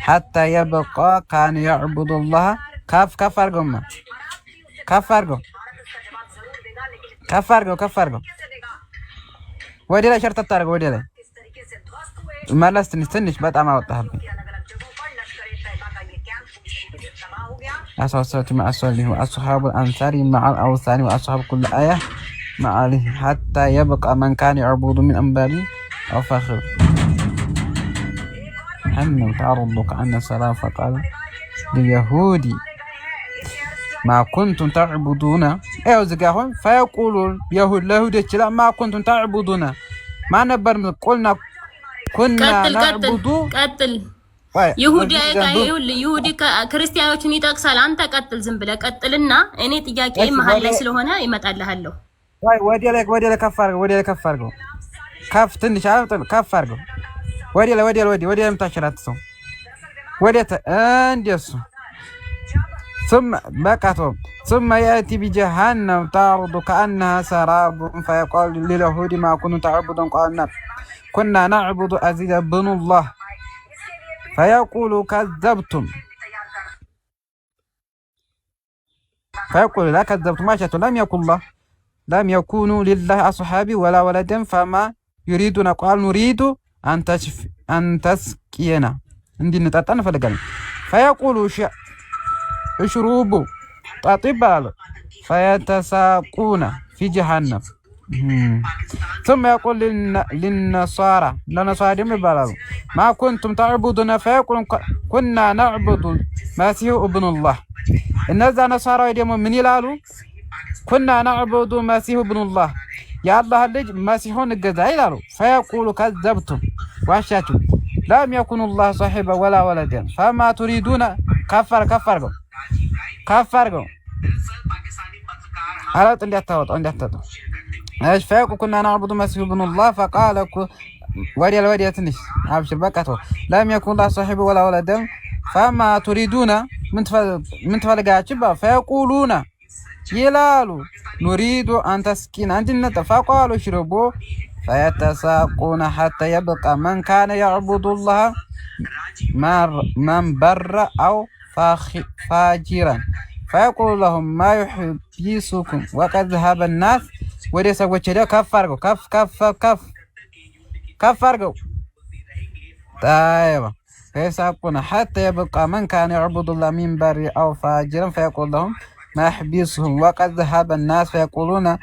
Speaker 7: حتى يبقى كان يعبد الله كفرقم ودي لا شرط تارق ودي لا ما لا تنش بطعم أوضحها أصحاب مع الصالح وأصحاب الأنصار مع الأوثان وأصحاب كل آية مع آله حتى يبقى من كان يعبد من أنبالي أو فخر أنه تعرضك عن الصلاة فقال لليهودي ما كنتم تعبدون أيوة زقاهم فيقولون يهود لا ما كنتم تعبدون ما نبر قلنا كنا نعبد
Speaker 8: قتل يهودي ክርስቲያኖችን ይጠቅሳል አንተ ቀጥል ዝም ብለህ ቀጥልና እኔ ጥያቄ መሃል ላይ ስለሆነ ይመጣልሃለሁ
Speaker 7: ወዲያ ላይ ከፍ አድርገው ከፍ ትንሽ ከፍ አድርገው ወዲያ የምታሸራት ሰው ወዲያ እንደሱ ثم بقته ثم يأتي بجهنم تعرض كأنها سراب فيقول لليهود ما كنتم تعبدون قالنا كنا نعبد عزيز بن الله فيقول كذبتم فيقول لا كذبتم ما شئتم لم يكونوا لله أصحابي ولا ولدا فما يريدون قال نريد أن تسقينا عندي نتاتنا فلقال فيقولوا اشربوا تطبال فيتساقون في جهنم ثم يقول للنصارى يبالغ ما كنتم تعبدون فيقول كنا نعبد مسيح ابن الله الناس نصارى يدموا من يلالو كنا نعبد مسيح ابن الله يا الله اللج مسيحون الجزاء يلالو فيقول كذبتم واشاتم لم يكن الله صاحبا ولا ولدا فما تريدون كفروا حالات اللي اتوت ايش فيقول كنا نعبد مسيح ابن الله فقال ودي تنش ابشر بقته لم يكن الله صاحب ولا ولدا فما تريدون من تفلقاتشبا فيقولون يلالو نريد ان تسكين عندنا فقالوا اشربوا فيتساقون حتى يبقى من كان يعبد الله من بر او فاجرا فيقول لهم ما يحبسكم وقد ذهب الناس ودي سوتش ده كف ارجو طيب فيساقون حتى يبقى من كان يعبد الله من بر او فاجرا فيقول لهم ما يحبسهم وقد ذهب الناس فيقولون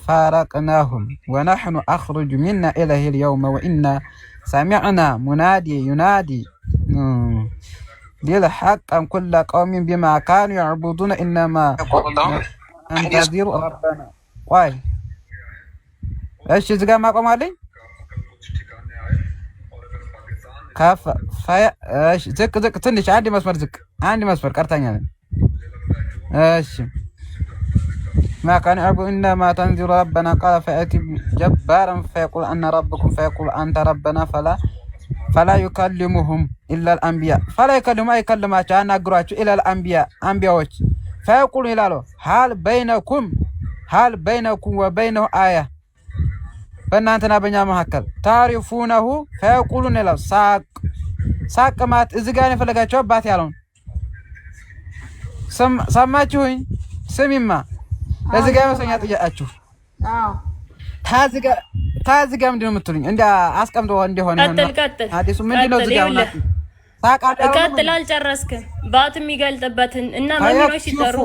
Speaker 7: فارقناهم ونحن أخرج منا إليه اليوم وإنا سمعنا منادي ينادي للحق أم كل قوم بما كانوا يعبدون إنما ننتظر ربنا واي ايش زقا ما قام علي كاف ايش زق تنش عندي مسمر قرتانيا ايش ما كان يعبد إنما تنذر ربنا قال فأتي جبارا فيقول أن ربكم فيقول أنت ربنا فلا يكلمهم إلا الأنبياء فلا يكلمات أنا أقرأت إلى الأنبياء فيقول هلاله هل بينكم وبينه آية فأنتنا بنيا محكل تعرفونه فيقولون له ساق مات إزقاني فلقى شوبات يالون سمعتوين سميما إزقاني مسوين يتجأتشو ታዝጋ ምንድነው የምትሉኝ? እንደ አስቀምጦ እንደሆነ
Speaker 8: ቀጥል
Speaker 7: አዲሱ ምንድነው ዝጋ?
Speaker 8: ቀጥል አልጨረስክም። ባት የሚገልጥበትን እና መሚኖች ሲጠሩ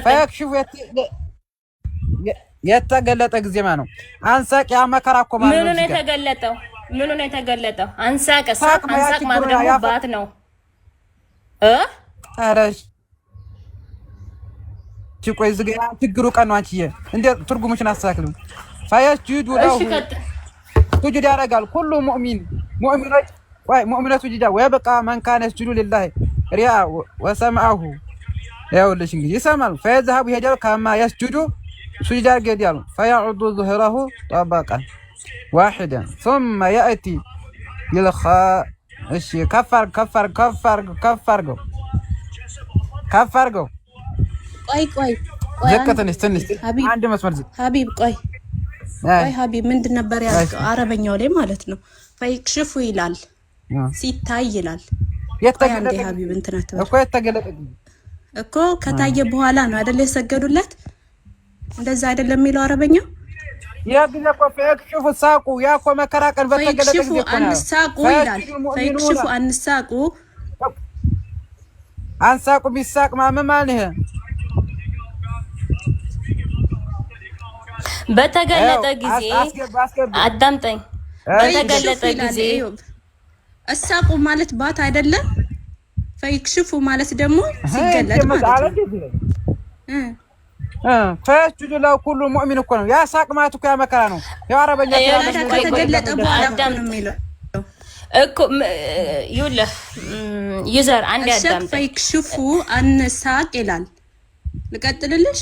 Speaker 7: ፈየክሽፉ የተገለጠ ጊዜማ ነው። አንሳቅ ያ መከራ እኮ ማለት ነው።
Speaker 8: ምኑ ነው የተገለጠው? አንሳቅ ማለት ደግሞ ባት ነው።
Speaker 7: ኧረ ቆይ ዝጋ ችግሩ ቀን ነው። አንቺዬ እንደ ትርጉሙሽን አስተካክሉ። ፈየስጁዱ ለሁ ሱጁድ ያደርጋል ሁሉ ሙእሚኖች ሙእሚኖች ሱጁድ ወይበቃ መን ካነ የስጁዱ ሊላሂ ሪያ ወሰምዐሁ ያውልሽ እንግዲህ ይሰማል። ፈየዝሀቡ ይሄዳል ከማ የስጁዱ ሱጁድ ያደርጋል ፈያዑዱ ዙህረሁ ጠበቃን ዋሂደን ثم يأتي እሺ ከፍ አድርገው
Speaker 10: ቆይ
Speaker 7: ትንሽ አንድ መስመር
Speaker 10: ሀቢብ ቆይ ሀቢብ ምንድን ነበር ያልከው? አረበኛው ላይ ማለት ነው ፈይክሽፉ ይላል ሲታይ ይላል። የተገለጠ ሀቢብ እንትና እኮ ከታየ በኋላ ነው አይደል የሰገዱለት? እንደዛ አይደለም የሚለው አረበኛው?
Speaker 7: ያብለ ፈይክሽፉ ሳቁ ያኮ መከራ ቀን በተገለጠ ጊዜ
Speaker 10: አንሳቁ ይላል። ፈይክሽፉ
Speaker 7: አንሳቁ ቢሳቅ ማለት ነው።
Speaker 8: በተገለጠ ጊዜ አዳምጠኝ። በተገለጠ ጊዜ
Speaker 10: እሳቁ ማለት ባት አይደለም። ፈይክሽፉ ማለት ደግሞ ሲገለጥ ማለት ነው።
Speaker 7: ፈየስጁዱ ለሁ ኩሉ ሙእሚን እኮ ነው። ያ ሳቅ ማለት እኮ ያ መከራ ነው። ያ አረበኛ
Speaker 10: ከተገለጠ በኋላ ነው የሚለው
Speaker 8: እኮ ይኸውልህ ዩዘር አንድ ያዳምጠኝ።
Speaker 10: ፈይክሽፉ አንሳቅ ይላል። ልቀጥልልሽ?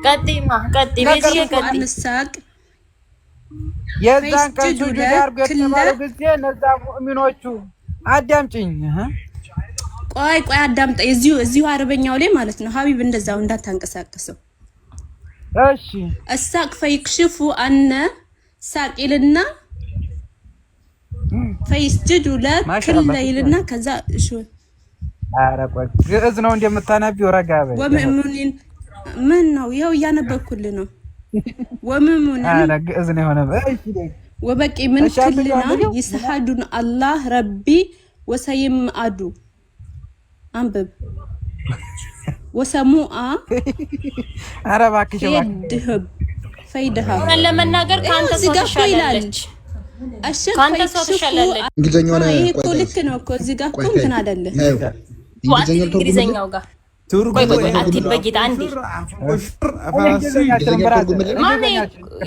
Speaker 8: ቀጥይ አንሳቅ
Speaker 7: የዛን ቀን ሱጁድ ያርጉ የተባለው ጊዜ እነዛ ሙእሚኖቹ አዳምጪኝ።
Speaker 10: ቆይ አዳምጣ። እዚሁ አረበኛው ላይ ማለት ነው ሀቢብ እንደዛው እንዳታንቀሳቀሰው።
Speaker 7: እሺ
Speaker 10: እሳቅ ፈይክሽፉ አነ ሳቂልና ፈይስጁዱ ለክለ ይልና ከዛ እሺ
Speaker 7: ኧረ ቆይ ግዕዝ ነው እንደምታነቢው ረጋ በይ።
Speaker 10: ወሙእሚኒን ምን ነው ይኸው እያነበብኩልህ ነው። ወሙእሚኒን
Speaker 7: ኧረ ግዕዝ ነው የሆነ። እሺ
Speaker 10: ወበቂ ምን ክልና ይስሐዱን አላህ ረቢ ወሰይም አዱ አንብብ ወሰሙአ
Speaker 7: ኧረ እባክሽ
Speaker 10: ፈይድህብ ፈይድሃ
Speaker 8: ለመናገር ካንተ ሰው ትሻላለች። ካንተ ሰው ትሻላለች።
Speaker 9: እንግሊዘኛው ነው
Speaker 10: እኮ ልክ ነው እኮ እዚህ ጋር እኮ እንትን አይደለ
Speaker 8: እንግሊዘኛው ጋር ቆይ በጌታ አንዴ ማን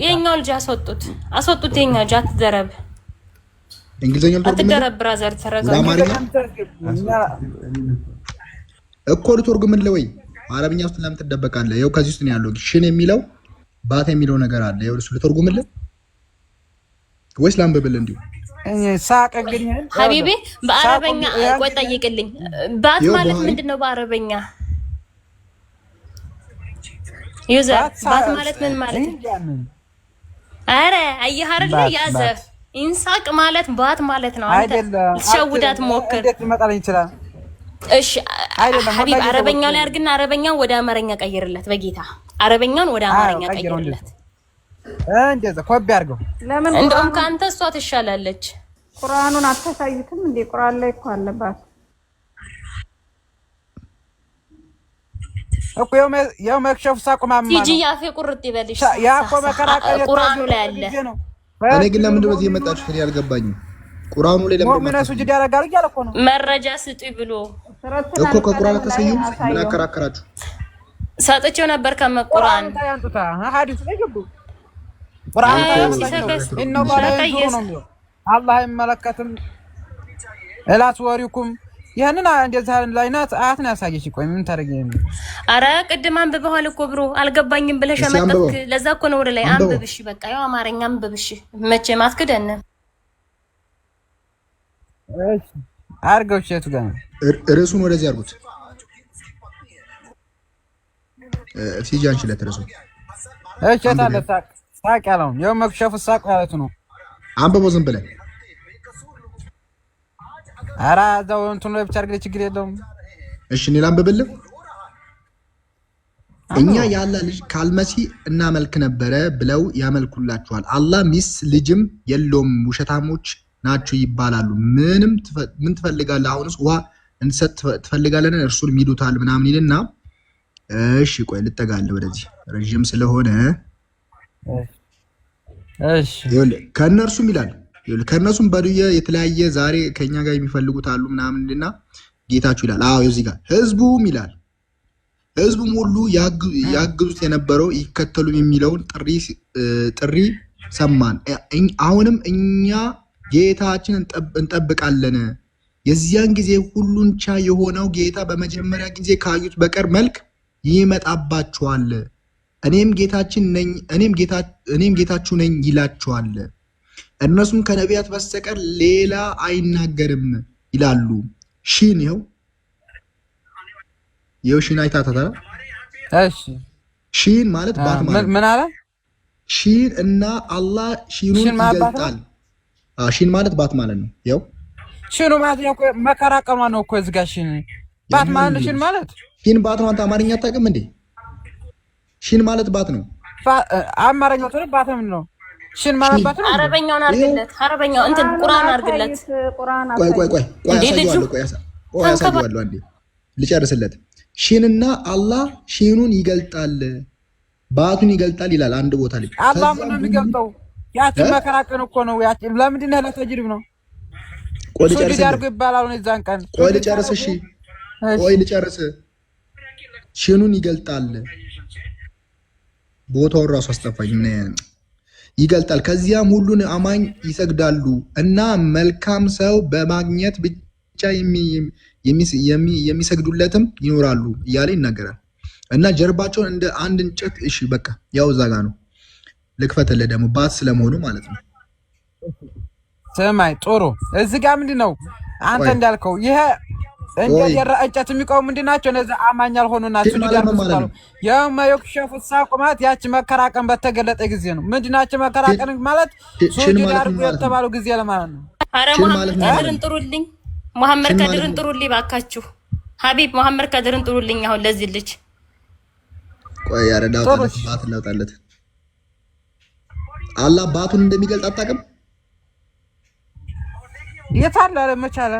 Speaker 8: የኛው ልጅ አስወጡት የኛ ልጅ አትደረብ
Speaker 9: እንግሊዘኛው
Speaker 8: አትደረብ ብራዘር ተረጋጋ
Speaker 9: እኮ ልትወርጉምልህ ወይ አረብኛ ውስጥ ለምን ትደበቃለህ? ይኸው ከዚህ ውስጥ ነው ያለው ሽን የሚለው ባት የሚለው ነገር አለ። ይኸው እሱ ልትወርጉምልህ ወይስ ላንብብልህ? እንዲሁ
Speaker 7: ሳቅ እንግዲህ
Speaker 8: ሀቢቤ በአረበኛ ቆይ ጠይቅልኝ። ባት ማለት ምንድነው በአረበኛ? ዩዘር ባት ማለት ምን ማለት ነው? አረ አየህ አይደለ ያዘፍ ኢንሳቅ ማለት ባት ማለት ነው። አንተ ሸውዳት ሞክር።
Speaker 7: እንዴት ሊመጣልኝ ይችላል?
Speaker 8: እሺ ሀቢብ አረበኛው ላይ አድርግና አረበኛውን ወደ አማርኛ ቀይርለት። በጌታ አረበኛውን ወደ አማርኛ ቀይርለት።
Speaker 7: እንደዛ ኮፒ አድርገው።
Speaker 5: ለምን
Speaker 8: እንደውም ካንተ እሷ ትሻላለች።
Speaker 5: ቁርአኑን አታሳዩትም እንዴ? ቁርአን ላይ እኮ አለባት
Speaker 7: እኮ ያው መክሸፍ ሳቁማማ
Speaker 8: ቲጂ ያፌ ቁርጥ ይበልሽ።
Speaker 7: ያ እኮ መከራ
Speaker 8: ቁርአኑ ላይ አለ።
Speaker 9: እኔ ግን ለምን እንደዚህ የመጣችሁት እኔ አልገባኝም። ቁርአኑ ላይ ለምን
Speaker 7: ሙእሚኖች ሱጁድ ያደርጋሉ እያለ እኮ ነው።
Speaker 8: መረጃ ስጡኝ ብሎ
Speaker 9: እኮ ከቁርአን ተሰዩ ምን አከራከራችሁ?
Speaker 8: ሰጥቼው ነበር ከመቁርአን
Speaker 7: ያንጡታ ሐዲስ ላይ ገቡ። ቁርአን ኢነሁ አላህ አይመለከትም እላት ወሪኩም ያንን እንደዛ ላይናት አያትን ያሳየሽ። ቆይ ምን ታረጋኝ?
Speaker 8: አረ ቅድም አንብበዋል እኮ ብሮ አልገባኝም ብለሽ አመጣክ። ለዛ እኮ ነው ወደ ላይ አንብብሽ። በቃ ያው አማርኛ አንብብሽ። መቼም አትክደን።
Speaker 7: እሺ አርገው ሸቱ ጋር
Speaker 9: ርዕሱን ወደዚህ አርጉት። ሲጂ አንቺ ለተረሱ
Speaker 7: እሺ ታለ ሳቅ ያለው ያው መክሸፍ ሳቅ ማለት ነው።
Speaker 9: አንብቦ ዝም ብለን
Speaker 7: አራ እዛው እንትን ላይ ብቻ አድርገህ ችግር የለውም።
Speaker 9: እሺ እኔ ላንብብልህ። እኛ ያለ ልጅ ካልመሲ እናመልክ ነበረ ብለው ያመልኩላችኋል። አላህ ሚስ ልጅም የለውም ውሸታሞች ናችሁ ይባላሉ። ምን ትፈልጋለህ? አሁንስ ውሃ እንሰጥ ትፈልጋለህ? እርሱን ይሉታል ምናምን ይልና እሺ ቆይ ልጠጋለህ ወደዚህ ረጅም ስለሆነ
Speaker 7: እሺ
Speaker 9: ከነርሱም ይላል ከነርሱም በዱየ የተለያየ ዛሬ ከኛ ጋር የሚፈልጉት አሉ ምናምን ይልና ጌታችሁ ይላል። አዎ እዚህ ጋር ህዝቡም ይላል ህዝቡም ሁሉ ያግዙት የነበረው ይከተሉም የሚለውን ጥሪ ሰማን። አሁንም እኛ ጌታችንን እንጠብቃለን። የዚያን ጊዜ ሁሉን ቻይ የሆነው ጌታ በመጀመሪያ ጊዜ ካዩት በቀር መልክ ይመጣባቸዋል። እኔም ጌታችሁ ነኝ ይላቸዋል። እነሱም ከነቢያት በስተቀር ሌላ አይናገርም ይላሉ። ሺን ይኸው ሺን አይታታታ።
Speaker 7: እሺ
Speaker 9: ሺን ማለት ባት ማለት
Speaker 7: ምን አለ?
Speaker 9: ሺን እና አላህ ሺኑን ይገልጣል። ሺን ማለት ባት ማለት ነው። ይኸው
Speaker 7: ሺኑ ማለት ነው መከራ ቀኗ ነው እኮ እዚህ ጋር ሺን ባት ማለት ሺን ማለት
Speaker 9: ሺን ባት ነው። አንተ አማርኛ አታውቅም እንዴ? ሺን ማለት ባት ነው።
Speaker 7: አማርኛው ተረ ባት ነው። ሺን ማለት ባት ነው።
Speaker 8: አረበኛውን አርግለት፣ አረበኛው እንትን ቁርአን አርግለት።
Speaker 9: ቆይ ያሳየዋለሁ አንዴ ልጨርስለት። ሺንና አላህ ሺኑን ይገልጣል ባቱን ይገልጣል ይላል አንድ ቦታ ላይ።
Speaker 7: አላህ ምን የሚገልጠው? ያቺ መከራ ቀን እኮ ነው። ያቺ ለምንድን ነው ለተጅሪብ ነው?
Speaker 9: ቆይ ልጨርስ
Speaker 7: ያርጉ ይባላል ነው እዛን ቀን።
Speaker 9: ቆይ ልጨርስ። እሺ ቆይ ልጨርስ። ሺኑን ይገልጣል ቦታውን ራሱ አስጠፋኝ። ይገልጣል ከዚያም ሁሉን አማኝ ይሰግዳሉ እና መልካም ሰው በማግኘት ብቻ የሚሰግዱለትም ይኖራሉ እያለ ይናገራል። እና ጀርባቸውን እንደ አንድ እንጨት እሺ በቃ ያው እዛ ጋር ነው። ልክፈተለ ደግሞ ባት ስለመሆኑ ማለት ነው።
Speaker 7: ሰማይ ጥሩ። እዚህ ጋር ምንድነው አንተ እንዳልከው ይሄ እንጨት የሚቆሙ ምንድናቸው? እነዚህ አማኝ ያልሆኑ ናቸው። ሊዳርኩ የማይክሸፉ ሳቁማት ያቺ መከራቀን በተገለጠ ጊዜ ነው። ምንድናቸው መከራቀን ማለት? ሱጁድ የተባሉ ጊዜ ለማለት ነው።
Speaker 8: አረ መሐመድ ከድርን ጥሩልኝ፣ መሐመድ ከድርን ጥሩልኝ ባካችሁ። ሀቢብ መሐመድ ከድርን ጥሩልኝ አሁን ለዚህ ልጅ።
Speaker 9: ቆይ ያረዳውታለት ባት ለውጣለት። አላህ ባቱን እንደሚገልጥ አታውቅም?
Speaker 7: የታለ መቻለ?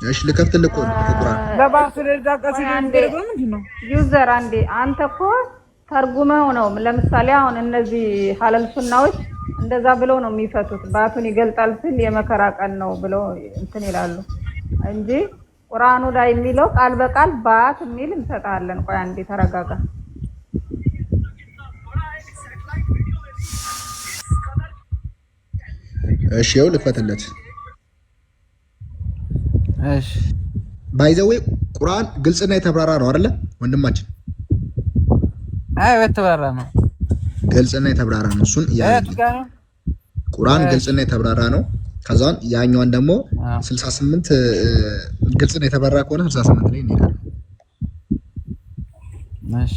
Speaker 9: እሺ ልከፍትልህ እኮ ቁርአን
Speaker 7: ለባሱ ለዳቀስ እንደረገው ምንድነው?
Speaker 5: ዩዘር አንዴ አንተ እኮ ተርጉመው ነው። ለምሳሌ አሁን እነዚህ ሐለል ሱናዎች እንደዛ ብለው ነው የሚፈቱት። ባቱን ይገልጣል ሲል የመከራ ቀን ነው ብለው እንትን ይላሉ እንጂ ቁርአኑ ላይ የሚለው ቃል በቃል ባት የሚል እንሰጣለን። ቆይ አንዴ ተረጋጋ።
Speaker 9: እሺ ይኸው ልክፈትለት።
Speaker 7: እሺ
Speaker 9: ባይዘዌ ቁርአን ግልጽና የተብራራ ነው አይደለ ወንድማችን?
Speaker 7: አይ የተብራራ ነው።
Speaker 9: ግልጽና የተብራራ ነው። እሱን ቁርአን ግልጽና የተብራራ ነው። ከዛን ያኛውን ደግሞ 68 ግልጽና የተብራራ ከሆነ 68 ላይ እንሄዳለን።
Speaker 7: እሺ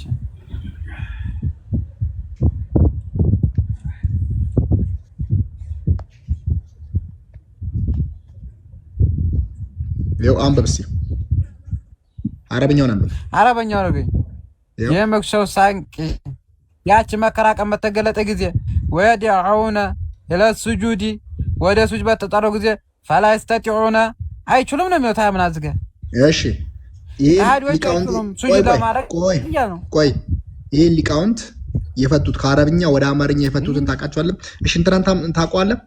Speaker 9: ይኸው አንብብ እስኪ አረብኛውን አንብብ።
Speaker 7: አረብኛው ነው ግን የመክሸው ሳንቂ ያቺ መከራ ቀን በተገለጠ ጊዜ ወዲያውነ ኢለ ሱጁዲ ወደ ሱጅድ በተጠራው ጊዜ ፈላ ይስተጢዑነ አይችሉም ነው የሚወጣ ምናዝገ። እሺ ይሄ
Speaker 9: ይሄ ሊቃውንት የፈቱት ከአረብኛ ወደ አማርኛ የፈቱትን ታውቃቸዋለህ? እሺ እንትናን ታውቀዋለህ?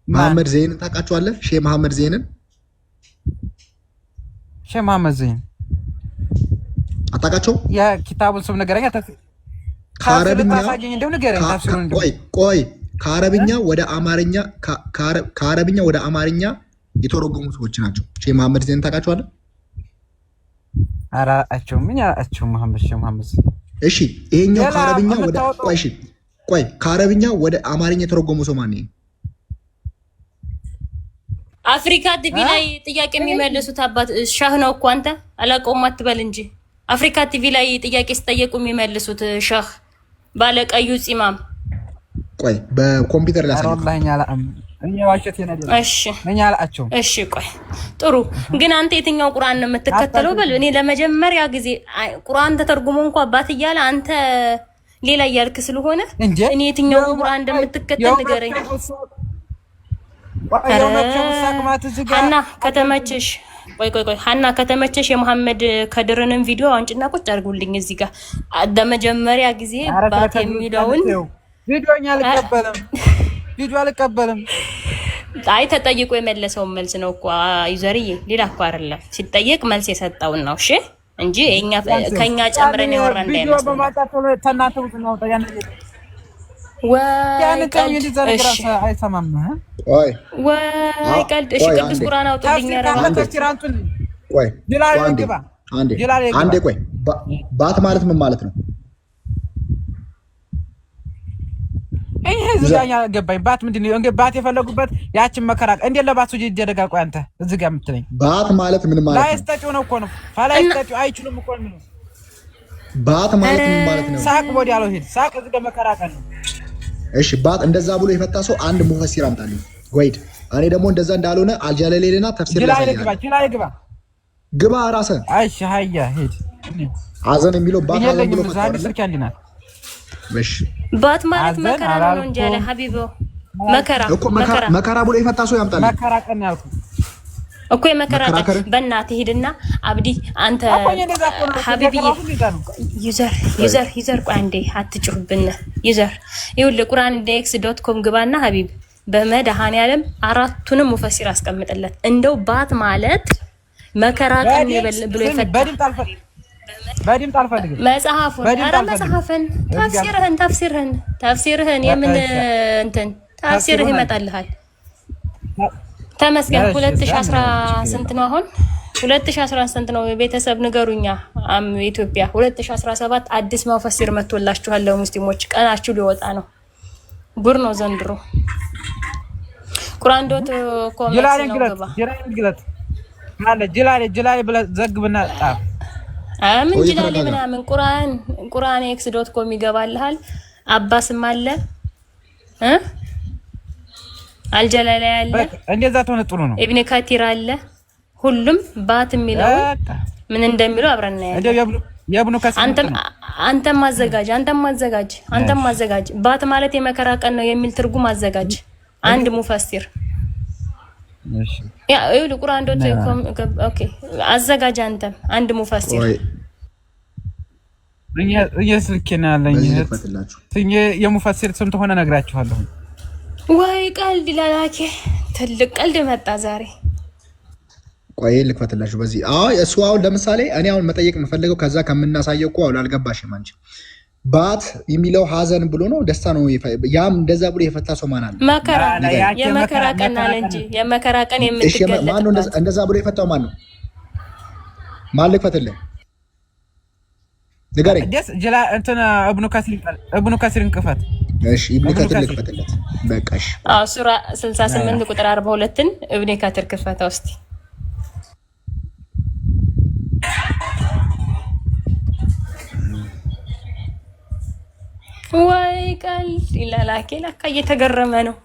Speaker 9: መሐመድ ዘይንን ታውቃቸዋለህ? ሼህ መሐመድ ዘይንን
Speaker 7: ሼህ መሐመድ ዘይን
Speaker 9: አታውቃቸው?
Speaker 7: የኪታቡን ስም ነገረኛ
Speaker 9: ቆይ ከአረብኛ ወደ አማርኛ የተረጎሙ ሰዎች ናቸው። ሼህ መሐመድ ዘይን ታውቃቸዋለህ?
Speaker 7: አራአቸው ምን ያራአቸው መሐመድ ሼህ መሐመድ።
Speaker 9: እሺ ይሄኛው ከአረብኛ ወደ ከአረብኛ ወደ አማርኛ የተረጎሙ ሰው ማን ነው?
Speaker 8: አፍሪካ ቲቪ ላይ ጥያቄ የሚመልሱት አባት ሻህ ነው እኮ አንተ አላውቀውም አትበል እንጂ። አፍሪካ ቲቪ ላይ ጥያቄ ሲጠየቁ የሚመልሱት ሻህ ባለቀዩ ጺማም።
Speaker 9: ቆይ በኮምፒውተር ላይ
Speaker 8: እሺ ቆይ ጥሩ። ግን አንተ የትኛው ቁርአን ነው የምትከተለው? በል እኔ ለመጀመሪያ ጊዜ ቁርአን ተተርጉሞ እንኳን ባት እያለ አንተ ሌላ እያልክ ስለሆነ እኔ የትኛው ቁርአን እንደምትከተል ንገረኝ። ሀና ከተመችሽ ቆይ ሀና ከተመቸሽ የመሐመድ ከድርንም ቪዲዮ አንጭና ቁጭ አድርጉልኝ እዚህ ጋር በመጀመሪያ ጊዜ ባት የሚለውን
Speaker 7: ቪዲዮ አልቀበልም።
Speaker 8: አይ ተጠይቆ የመለሰው መልስ ነው እኮ ዩዘርዬ፣ ሌላ እኮ አይደለም። ሲጠየቅ መልስ የሰጠው ነው። እሺ እንጂ ከኛ ጨምረን ያወራን እንዳይመስል ቀልድ። እሺ ቅዱስ ቁርአን አውጡልኝ።
Speaker 9: አንዴ ቆይ፣ ባት ማለት ምን ማለት ነው?
Speaker 7: ይሄ ዝጋኛ ገባኝ። ባት ምንድነው? እንግዲህ ባት የፈለጉበት ያችን መከራ እንዴ ለባሱ ይደረጋ። ቆይ አንተ እዚህ ጋር የምትለኝ
Speaker 9: ባት ማለት ምን ማለት ነው?
Speaker 7: ላይስጠጪው ነው እኮ ነው። ላይስጠጪው አይችሉም እኮ ነው።
Speaker 9: ባት ማለት ምን ማለት ነው?
Speaker 7: ሳቅ ወዲ ያለው ሄድ ሳቅ እዚህ ጋር መከራ ቀን ነው።
Speaker 9: እሺ ባት እንደዛ ብሎ የፈታ ሰው አንድ ሙፈሲር አምጣልኝ። ወይድ እኔ ደግሞ እንደዛ እንዳልሆነ አልጃለሌልና ተፍሲር
Speaker 7: ጅላይ
Speaker 9: ግባ ራስህ።
Speaker 7: እሺ ሃያ ሄድ
Speaker 9: አዘን የሚለው ባት አዘን ብሎ ፈታ
Speaker 7: ስልክ ያንዲናል።
Speaker 9: እሺ
Speaker 8: ባት ማለት መከራ ነው እንጂ አለ ሀቢቦ መከራ
Speaker 9: መከራ ብሎ የፈታ ሰው ያምጣልኝ።
Speaker 7: መከራ ቀን ያልኩት
Speaker 8: እኮ የመከራ ቀን በእናትህ ሄድና አብዲ አንተ ሀቢቢ ዩዘር ቆይ አንዴ አትጭሁብን። ዩዘር ይኸውልህ ቁርአንindex.com ግባና ሀቢብ በመድኃኒዓለም አራቱንም ሙፈሲር አስቀምጥለት። እንደው ባት ማለት መከራ ቀን ብሎ ይፈታ
Speaker 7: በድምጥ አልፈልግም።
Speaker 8: መጽሐፉን ኧረ መጽሐፍን ተፍሲርህን የምን እንትን ተፍሲርህ ይመጣልሃል። ተመስገን 2010 ስንት ነው አሁን? 2010 ስንት ነው? ቤተሰብ ንገሩኛ። ኢትዮጵያ 2017 አዲስ ሙፈሲር መጥቶላችኋል። ለሙስሊሞች ቀናችሁ ሊወጣ ነው። ጉር ነው ዘንድሮ። ቁርአን.com ጅላሌ ብለህ ዘግብና ጣፍ። ምን ጅላሌ ምናምን ቁርአን.com ይገባልሃል። አባስም አለ አልጀላላ ያለ
Speaker 7: እንደዛ ተሆነ ጥሩ ነው።
Speaker 8: ኢብኑ ካቲር አለ። ሁሉም ባት የሚለው ምን እንደሚለው አብረን እናያለን።
Speaker 7: የብኑ ከስ
Speaker 8: አንተም ማዘጋጅ ባት ማለት የመከራ ቀን ነው የሚል ትርጉም አዘጋጅ። አንድ ሙፈሲር እሺ ያ ይኸውልህ ቁርአን.com ኦኬ አዘጋጅ። አንተም አንድ ሙፈሲር
Speaker 7: እየስልኬና ያለኝ የሙፈሲር ስም ተሆነ ነግራችኋለሁ።
Speaker 8: ወይ ቀልድ ላላኬ ትልቅ ቀልድ መጣ ዛሬ።
Speaker 9: ቆይ ልክፈትላችሁ በዚህ እሱ አሁን ለምሳሌ እኔ አሁን መጠየቅ የምፈልገው ከዛ ከምናሳየው እኮ አሁን አልገባሽም አንቺ። ባት የሚለው ሀዘን ብሎ ነው ደስታ ነው። ያም እንደዛ ብሎ የፈታ ሰው ማን አለ?
Speaker 8: መከራ የመከራ ቀን አለ እንጂ የመከራ ቀን የምትገለጥ
Speaker 9: ማን ነው እንደዛ ብሎ የፈታው ማን ነው? ማን ልክፈትልህ ንገረኝ።
Speaker 7: ደስ ጀላ እንትና እብኑ ከሲርን ክፈት።
Speaker 9: እሺ ኢብኑ ከቲር ልክፈትለት በቃሽ።
Speaker 8: ሱራ 68 ቁጥር 42ን ኢብኑ ከቲር ክፈታው እስቲ። ወይ ቀልድ ይላላኬ ለካ እየተገረመ ነው።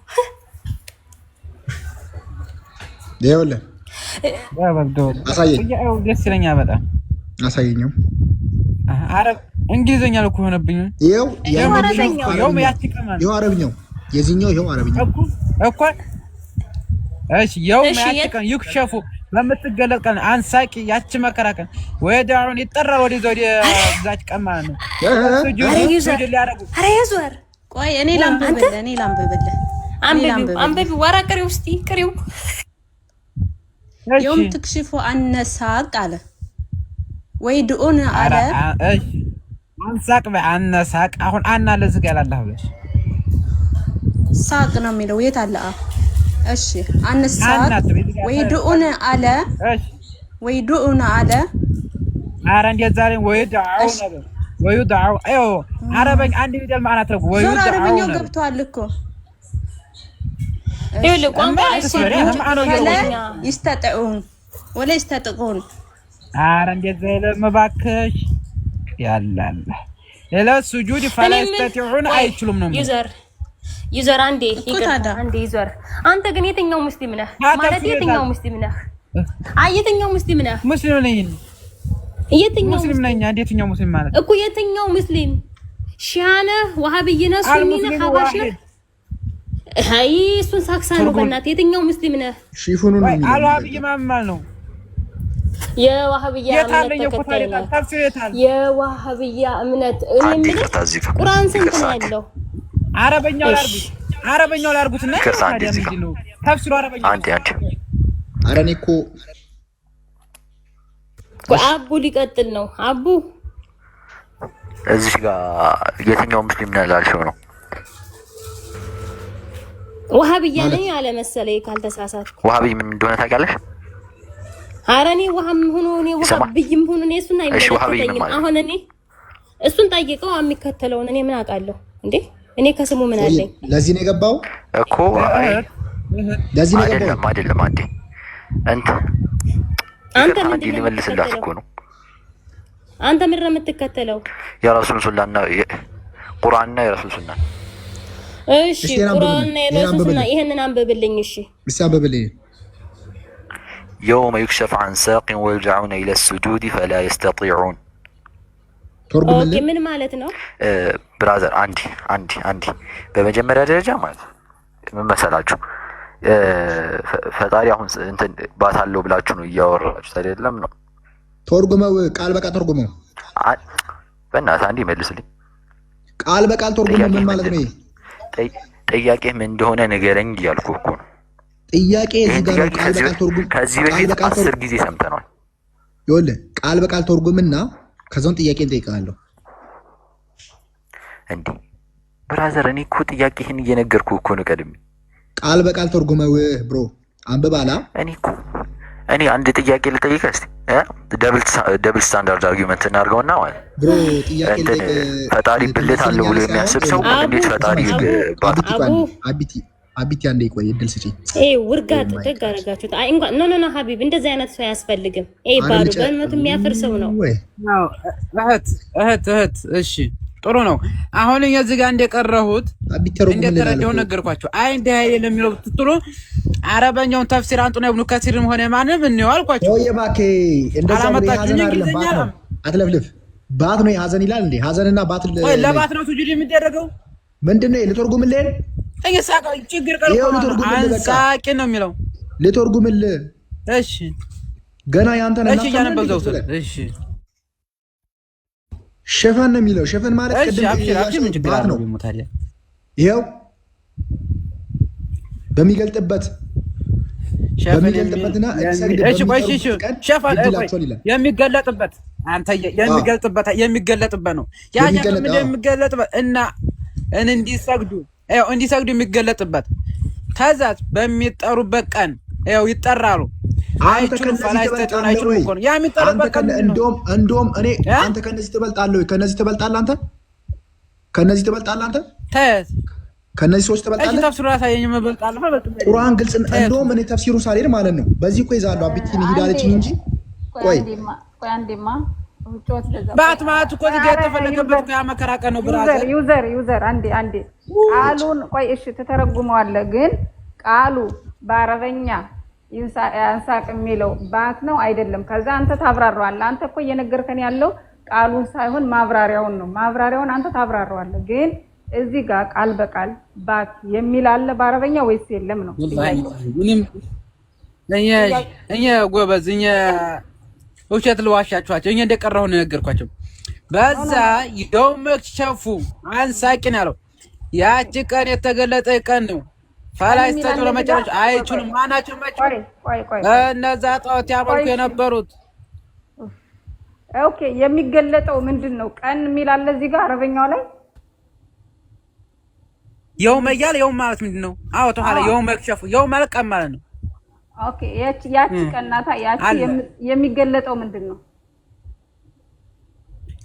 Speaker 9: ይኸውልህ አሳየኝ።
Speaker 7: ደስ ይለኛል በጣም
Speaker 9: አሳየኝው።
Speaker 7: አረብ እንግሊዘኛ ነው እኮ ሆነብኝ።
Speaker 9: ይኸው አረብኛው የዚህኛው ይኸው አረብኛው
Speaker 7: እኮ እሺ ይኸው ማያትቀን ይክሸፉ በምትገለጥ ቀን አንሳቂ ያቺ መከራ ቀን ወዳውን ይጠራል ወደ ዘውዲ ዛች ቀን ማለት ነው።
Speaker 8: አረ ይዟር
Speaker 10: ቆይ እኔ ላምበበለ
Speaker 8: አንበብ ወራቀሪ ውስጥ ቅሪው
Speaker 10: يوم تكشفوا عن ساق على ويدؤون على
Speaker 7: ايش عن ساق عن ساق አሁን አና ለዝግ ያላልህ ብለሽ
Speaker 10: ሳቅ ነው የሚለው የት አለ? እሺ عن ساق ويدؤون على
Speaker 7: እሺ
Speaker 10: ويدؤون على
Speaker 7: አረ እንደዛሬ ወይዳው አዮ አረበኛ አንድ ፊደል ማዕና ተረጉ ወይዳው
Speaker 10: አረበኛው ገብቷል እኮ
Speaker 8: ይኸውልህ ቋንቋ
Speaker 10: ይስተጥዑን ወላ ይስተጥቁን።
Speaker 7: አረ እንደዛ የለም እባክሽ ያላላ ሌላ ሱጁድ ፈላ ይስተጥዑን አይችሉም ነው
Speaker 8: ዩዘር አንዴ ዩዘር አንተ ግን የትኛው ሙስሊም ነህ? ማለት የትኛው ሙስሊም ነህ? የትኛው ሙስሊም ነህ?
Speaker 7: ሙስሊም ነኝ።
Speaker 8: የትኛው
Speaker 7: ሙስሊም ነኝ? የትኛው ሙስሊም ማለት
Speaker 8: እኮ የትኛው ሙስሊም ሺዓነ ወሃቢይ ነህ? ሱኒ ነህ? ሐባሽ ነህ? አይ እሱን ሳክሳ ነው በእናትህ። የትኛው ሙስሊም ነህ?
Speaker 9: ሺፉኑን ነው
Speaker 7: አልዋሃብይ ማማል ነው
Speaker 8: የዋሃብያ እምነት ተከታይ ነው። የዋሃብያ እምነት እኔ ቁርአን ስንት ነው ያለው?
Speaker 7: አረበኛው ላይ አርጉትና ታዲያ ምንድነው ተፍሲሩ አረበኛ?
Speaker 11: አንዴ
Speaker 9: ኧረ እኔ እኮ
Speaker 8: አቡ ሊቀጥል ነው። አቡ
Speaker 11: እዚህ ጋር የትኛው ሙስሊም ነው ያላልሽው ነው?
Speaker 8: ወሃብያ ነኝ አለ መሰለኝ ካልተሳሳትኩ።
Speaker 11: ወሃብይ ምን እንደሆነ ታውቂያለሽ?
Speaker 8: ኧረ እኔ ወሃብይም ሆኖ እኔ እሱን አይመለከተኝም። አሁን እኔ እሱን ጠይቀው የሚከተለውን እኔ ምን አውቃለሁ እንዴ? እኔ ከስሙ ምን አለኝ?
Speaker 9: ለዚህ ነው የገባው
Speaker 11: እኮ።
Speaker 9: ለዚህ ነው የገባው
Speaker 11: አይደለም። አንተ ምን ሊመልስላት እኮ ነው።
Speaker 8: አንተ ምን የምትከተለው?
Speaker 11: የራሱን ሱናና ቁርአንና የራሱን ሱና።
Speaker 8: እሺ ቁርአንና የራሱን ሱና ይሄንን አንብብልኝ። እሺ
Speaker 9: አንብብልኝ።
Speaker 11: يوم يكشف عن ساق ويرجعون إلى السجود فلا يستطيعون.
Speaker 8: ኦኬ ምን ማለት ነው?
Speaker 11: ብራዘር አንዲ በመጀመሪያ ደረጃ ማለት ምን መሰላችሁ? ፈጣሪ አሁን እንትን ባታለው ብላችሁ ነው እያወራችሁ አይደለም ነው?
Speaker 9: ተርጉመው ቃል በቃል ተርጉመው።
Speaker 11: በእናትህ አንዲ መልስልኝ።
Speaker 9: ቃል በቃል ተርጉመው ምን ማለት ነው?
Speaker 11: ጥያቄ ምን እንደሆነ ንገረኝ እያልኩህ እኮ ነው።
Speaker 9: ጥያቄ እዚህ ጋር ቃል በቃል ተርጉም።
Speaker 11: ከዚህ በፊት 10 ጊዜ ሰምተናል።
Speaker 9: ይኸውልህ ቃል በቃል ተርጉምና ከዛውን ጥያቄ እንጠይቃለሁ።
Speaker 11: እንዴ ብራዘር እኔ እኮ ጥያቄህን እየነገርኩህ እኮ ነው ቀድሜ።
Speaker 9: ቃል በቃል ተርጉመው ብሮ አንብባላ።
Speaker 11: እኔ አንድ ጥያቄ ልጠይቅህ እስቲ። ደብል ስታንዳርድ አርጊውመንት እናድርገውና ማለት
Speaker 9: ብሮ ጥያቄ
Speaker 11: ፈጣሪ ብልት አለው ብሎ የሚያስብ ሰው እንዴት ፈጣሪ
Speaker 9: አቢቲ አንዴ ቆይ እድል ስጪኝ።
Speaker 8: ውርጋጥ ደግ አደረጋችሁት። አይ እንኳን ኖ ሀቢብ እንደዚህ አይነት ሰው አያስፈልግም። ባሉ በእምነቱ የሚያፍር ሰው ነው።
Speaker 7: እህት እሺ ጥሩ ነው። አሁን እዚህ ጋር እንደቀረሁት እንደተረዳሁ ነገርኳቸው። አይ እንደ አይደለም የሚለው ትጥሩ አረበኛውን ተፍሲር አንጡ ነው ኢብኑ ከሲርም ሆነ ማንም እንየው አልኳቸው።
Speaker 9: ወይ እባክህ እንደዛ ሀዘን አይደለም አትለፍልፍ። ባት ነው ሀዘን ይላል እንዴ? ሀዘንና ባት
Speaker 7: ወይ ለባት ነው ሱጁድ የሚደረገው
Speaker 9: ምንድነው? ልተርጉምልህ
Speaker 7: እየሳቀው ችግር ቀርቆ አንሳቂ ነው የሚለው
Speaker 9: ልተርጉምልህ።
Speaker 7: እሺ
Speaker 9: ገና ያንተ ነው።
Speaker 7: እሺ ያነበዘው እሺ
Speaker 9: ሸፈን ነው የሚለው። ሸፈን ማለት
Speaker 7: ቅድም ምን ችግር አለው ታዲያ?
Speaker 9: ይሄው በሚገልጥበትና
Speaker 7: ሸፈን የሚገለጥበት አንተ የሚገለጥበት ነው። ያ ሸፈን የሚገለጥበት እና እንዲሰግዱ የሚገለጥበት ከዛ በሚጠሩበት ቀን ይጠራሉ። አይቹን ፈላስተቱን አይቹን እኮ ነው ያ የሚጠሩበት ቀን።
Speaker 9: እንደውም እኔ አንተ ከነዚህ ትበልጣለህ። ከነዚህ ትበልጣለህ አንተ ከነዚህ ሰዎች ትበልጣለህ።
Speaker 7: እሺ ተፍሲሩ ያሳየኝ መበልጣለህ ማለት ነው።
Speaker 9: ቁርአን ግልጽ እንደውም እኔ ተፍሲሩ ሳልሄድ ማለት ነው በዚህ እኮ ይዛለሁ። አቢቲን ሂዳለችኝ እንጂ ቆይ
Speaker 5: አንዴማ
Speaker 7: ባትማት እኮ እዚህ ጋር የተፈለገበት ያ መከራ ቀን ነው። ብራዘር
Speaker 5: ዩዘር አንዴ ቃሉን ቆይ እሺ ተተረጉመዋለህ። ግን ቃሉ በአረበኛ ያንሳቅ የሚለው ባት ነው አይደለም? ከዛ አንተ ታብራራዋለህ። አንተ እኮ እየነገርከን ያለው ቃሉን ሳይሆን ማብራሪያውን ነው። ማብራሪያውን አንተ ታብራራዋለህ። ግን እዚህ ጋር ቃል በቃል ባት የሚል አለ በአረበኛ ወይስ የለም ነው?
Speaker 7: እኛ ጎበዝ እኛ ውሸት ልዋሻችኋቸው። እኛ እንደቀረሁ ነው ነገርኳቸው። በዛ የውም መክሸፉ አንሳቂን ያለው ያቺ ቀን የተገለጠ ቀን ነው። ፈላስተቱ ለመጨረሻ አይቹን ማናቸው እነዛ ጣዖት ያመልኩ የነበሩት።
Speaker 5: ኦኬ የሚገለጠው ምንድን ነው? ቀን የሚል አለ እዚህ ጋር አረበኛው ላይ
Speaker 7: የውም እያለ የውም ማለት ምንድን ነው? አዎ ተኋላ የውም መክሸፉ የውም ማለት ቀን ማለት ነው።
Speaker 5: ኦኬ ያቺ ቀናታ ያቺ የሚገለጠው ምንድን ነው?